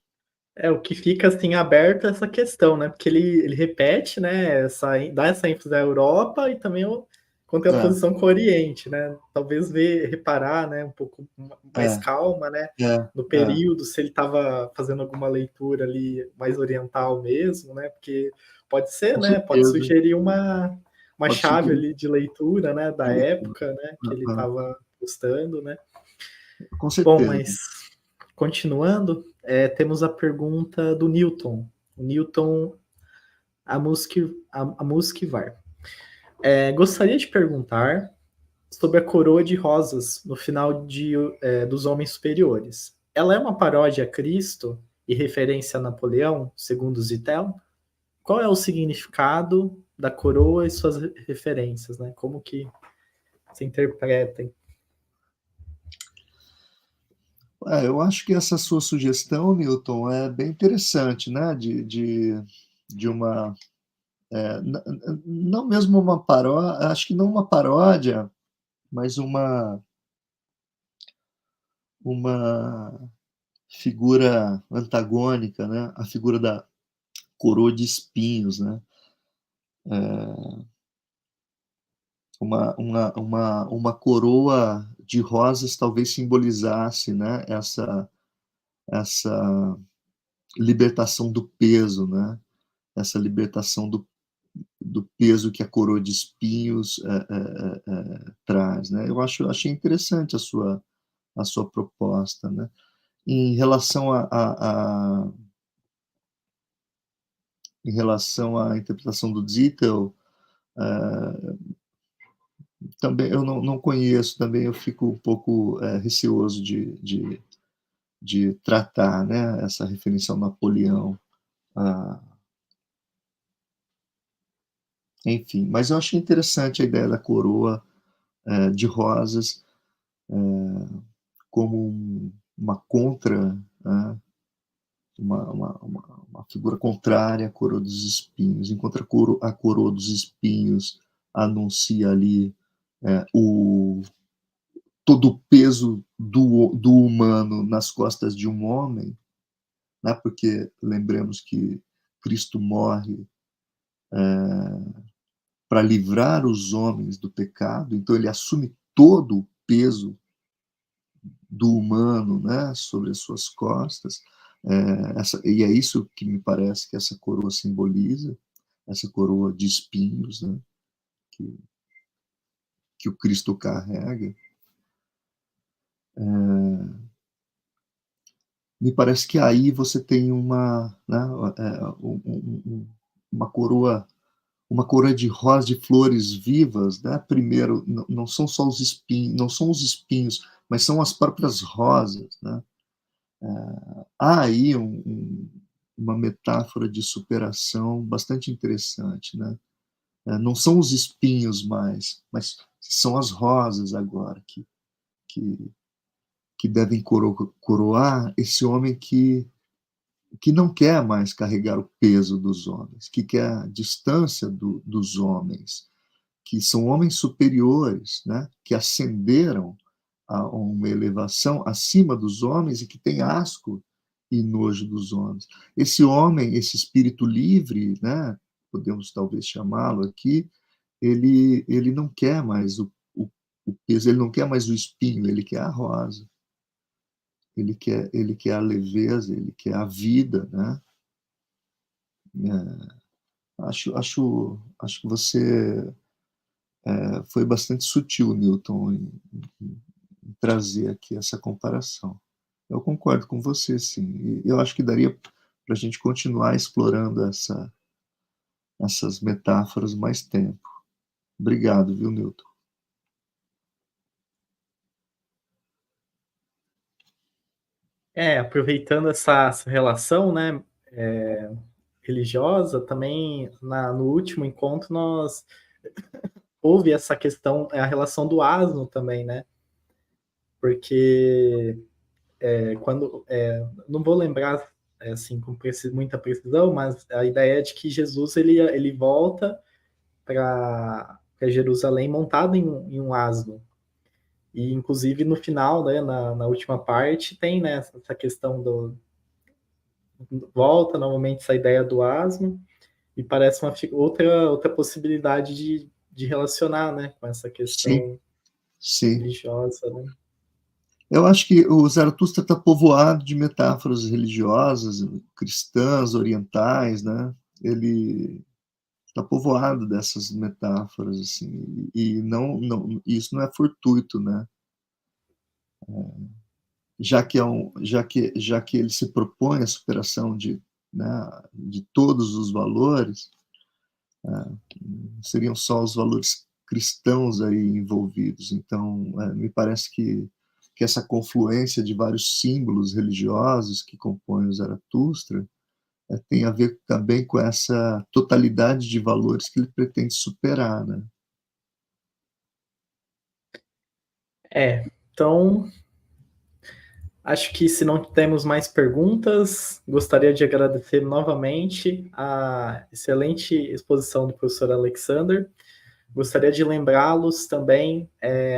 o que fica assim aberto é essa questão, né? Porque ele repete, né? Dá essa ênfase à Europa e também É, contraposição com o Oriente, né? Talvez reparar, né? Um pouco mais é, calma, né? é, No é. período, se ele estava fazendo alguma leitura ali mais oriental mesmo, né? Porque pode ser, Com né? Pode certeza, sugerir uma pode chave sugerir ali de leitura, né? Da de leitura. época, né? Que ele Aham. estava gostando, né? Com Bom, certeza. mas continuando, temos a pergunta do Newton. O Newton Amuskivar. Gostaria de perguntar sobre a coroa de rosas no final dos Homens Superiores. Ela é uma paródia a Cristo e referência a Napoleão, segundo Zittel? Qual é o significado da coroa e suas referências, né? Como que se interpretem? Eu acho que essa sua sugestão, Newton, é bem interessante, né? De uma. Não mesmo uma paródia, acho que não uma paródia, mas uma figura antagônica, né? A figura da coroa de espinhos, né? Uma coroa de rosas talvez simbolizasse, né? Essa libertação do peso, né? Essa libertação do peso que a coroa de espinhos traz, né? Achei interessante a sua proposta, né? Em relação em relação à interpretação do Zittel, também eu não conheço, também eu fico um pouco receoso de tratar, né, essa referência ao Napoleão. Ah, enfim, mas eu achei interessante a ideia da coroa de rosas como uma contra, né, uma figura contrária à coroa dos espinhos, enquanto a coroa dos espinhos anuncia ali o todo o peso do humano nas costas de um homem, né? Porque lembremos que Cristo morre para livrar os homens do pecado, então ele assume todo o peso do humano, né, sobre as suas costas. E é isso que me parece que essa coroa simboliza, essa coroa de espinhos, né, que, que o Cristo carrega. Me parece que aí você tem né, uma coroa, uma coroa de rosas, de flores vivas, né? Primeiro, não são só os espinhos, não são os espinhos, mas são as próprias rosas, né? Há aí uma metáfora de superação bastante interessante, né? Não são os espinhos mais, mas são as rosas agora que, que devem coroar esse homem que não quer mais carregar o peso dos homens, que quer a distância dos homens, que são homens superiores, né? Que ascenderam a uma elevação acima dos homens e que tem asco e nojo dos homens. Esse homem, esse espírito livre, né? Podemos talvez chamá-lo aqui, ele não quer mais o peso, ele não quer mais o espinho, ele quer a rosa. Ele quer a leveza, ele quer a vida, né? Acho que você foi bastante sutil, Newton, em trazer aqui essa comparação. Eu concordo com você, sim. E eu acho que daria para a gente continuar explorando essas metáforas mais tempo. Obrigado, viu, Newton? Aproveitando essa relação, né, religiosa, também no último encontro nós houve essa questão, a relação do asno também, né? Porque não vou lembrar assim com muita precisão, mas a ideia é de que Jesus ele volta para Jerusalém montado em um asno. E inclusive no final, né, na última parte, tem, né, essa questão do volta novamente essa ideia do asno e parece uma outra possibilidade de relacionar, né, com essa Sim, questão sim. religiosa, né? Eu acho que o Zaratustra está povoado de metáforas religiosas, cristãs, orientais, né? Ele está povoado dessas metáforas, assim, e isso não é fortuito, né? Já que ele se propõe a superação né, de todos os valores, seriam só os valores cristãos aí envolvidos. Então, me parece que essa confluência de vários símbolos religiosos que compõem o Zaratustra tem a ver também com essa totalidade de valores que ele pretende superar, né? Então acho que se não temos mais perguntas, gostaria de agradecer novamente a excelente exposição do professor Alexander. Gostaria de lembrá-los também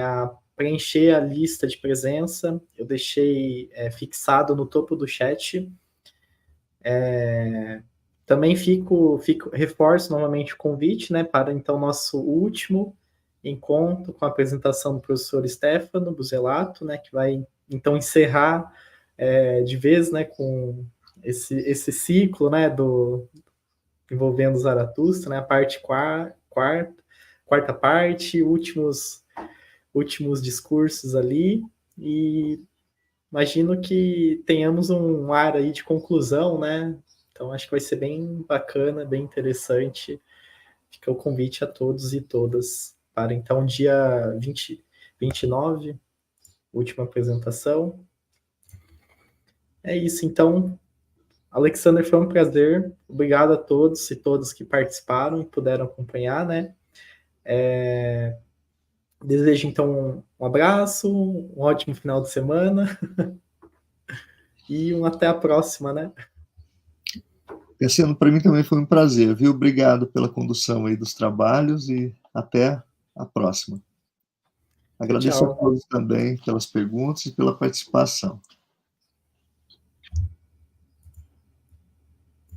a preencher a lista de presença. Eu deixei fixado no topo do chat. Também reforço novamente o convite, né, para então nosso último encontro com a apresentação do professor Stefano Buzzelato, né, que vai então encerrar de vez, né, com esse ciclo, né, envolvendo Zaratustra, né, a parte quarta parte, últimos discursos ali, e imagino que tenhamos um ar aí de conclusão, né? Então acho que vai ser bem bacana, bem interessante. Fica o convite a todos e todas. para então dia 29, última apresentação. É isso, então, Alexander, foi um prazer. Obrigado a todos e todas que participaram e puderam acompanhar, né? Desejo, então, um abraço, um ótimo final de semana e até a próxima, né? Cassiano, para mim também foi um prazer, viu? Obrigado pela condução aí dos trabalhos e até a próxima. Agradeço a Tchau. todos também pelas perguntas e pela participação.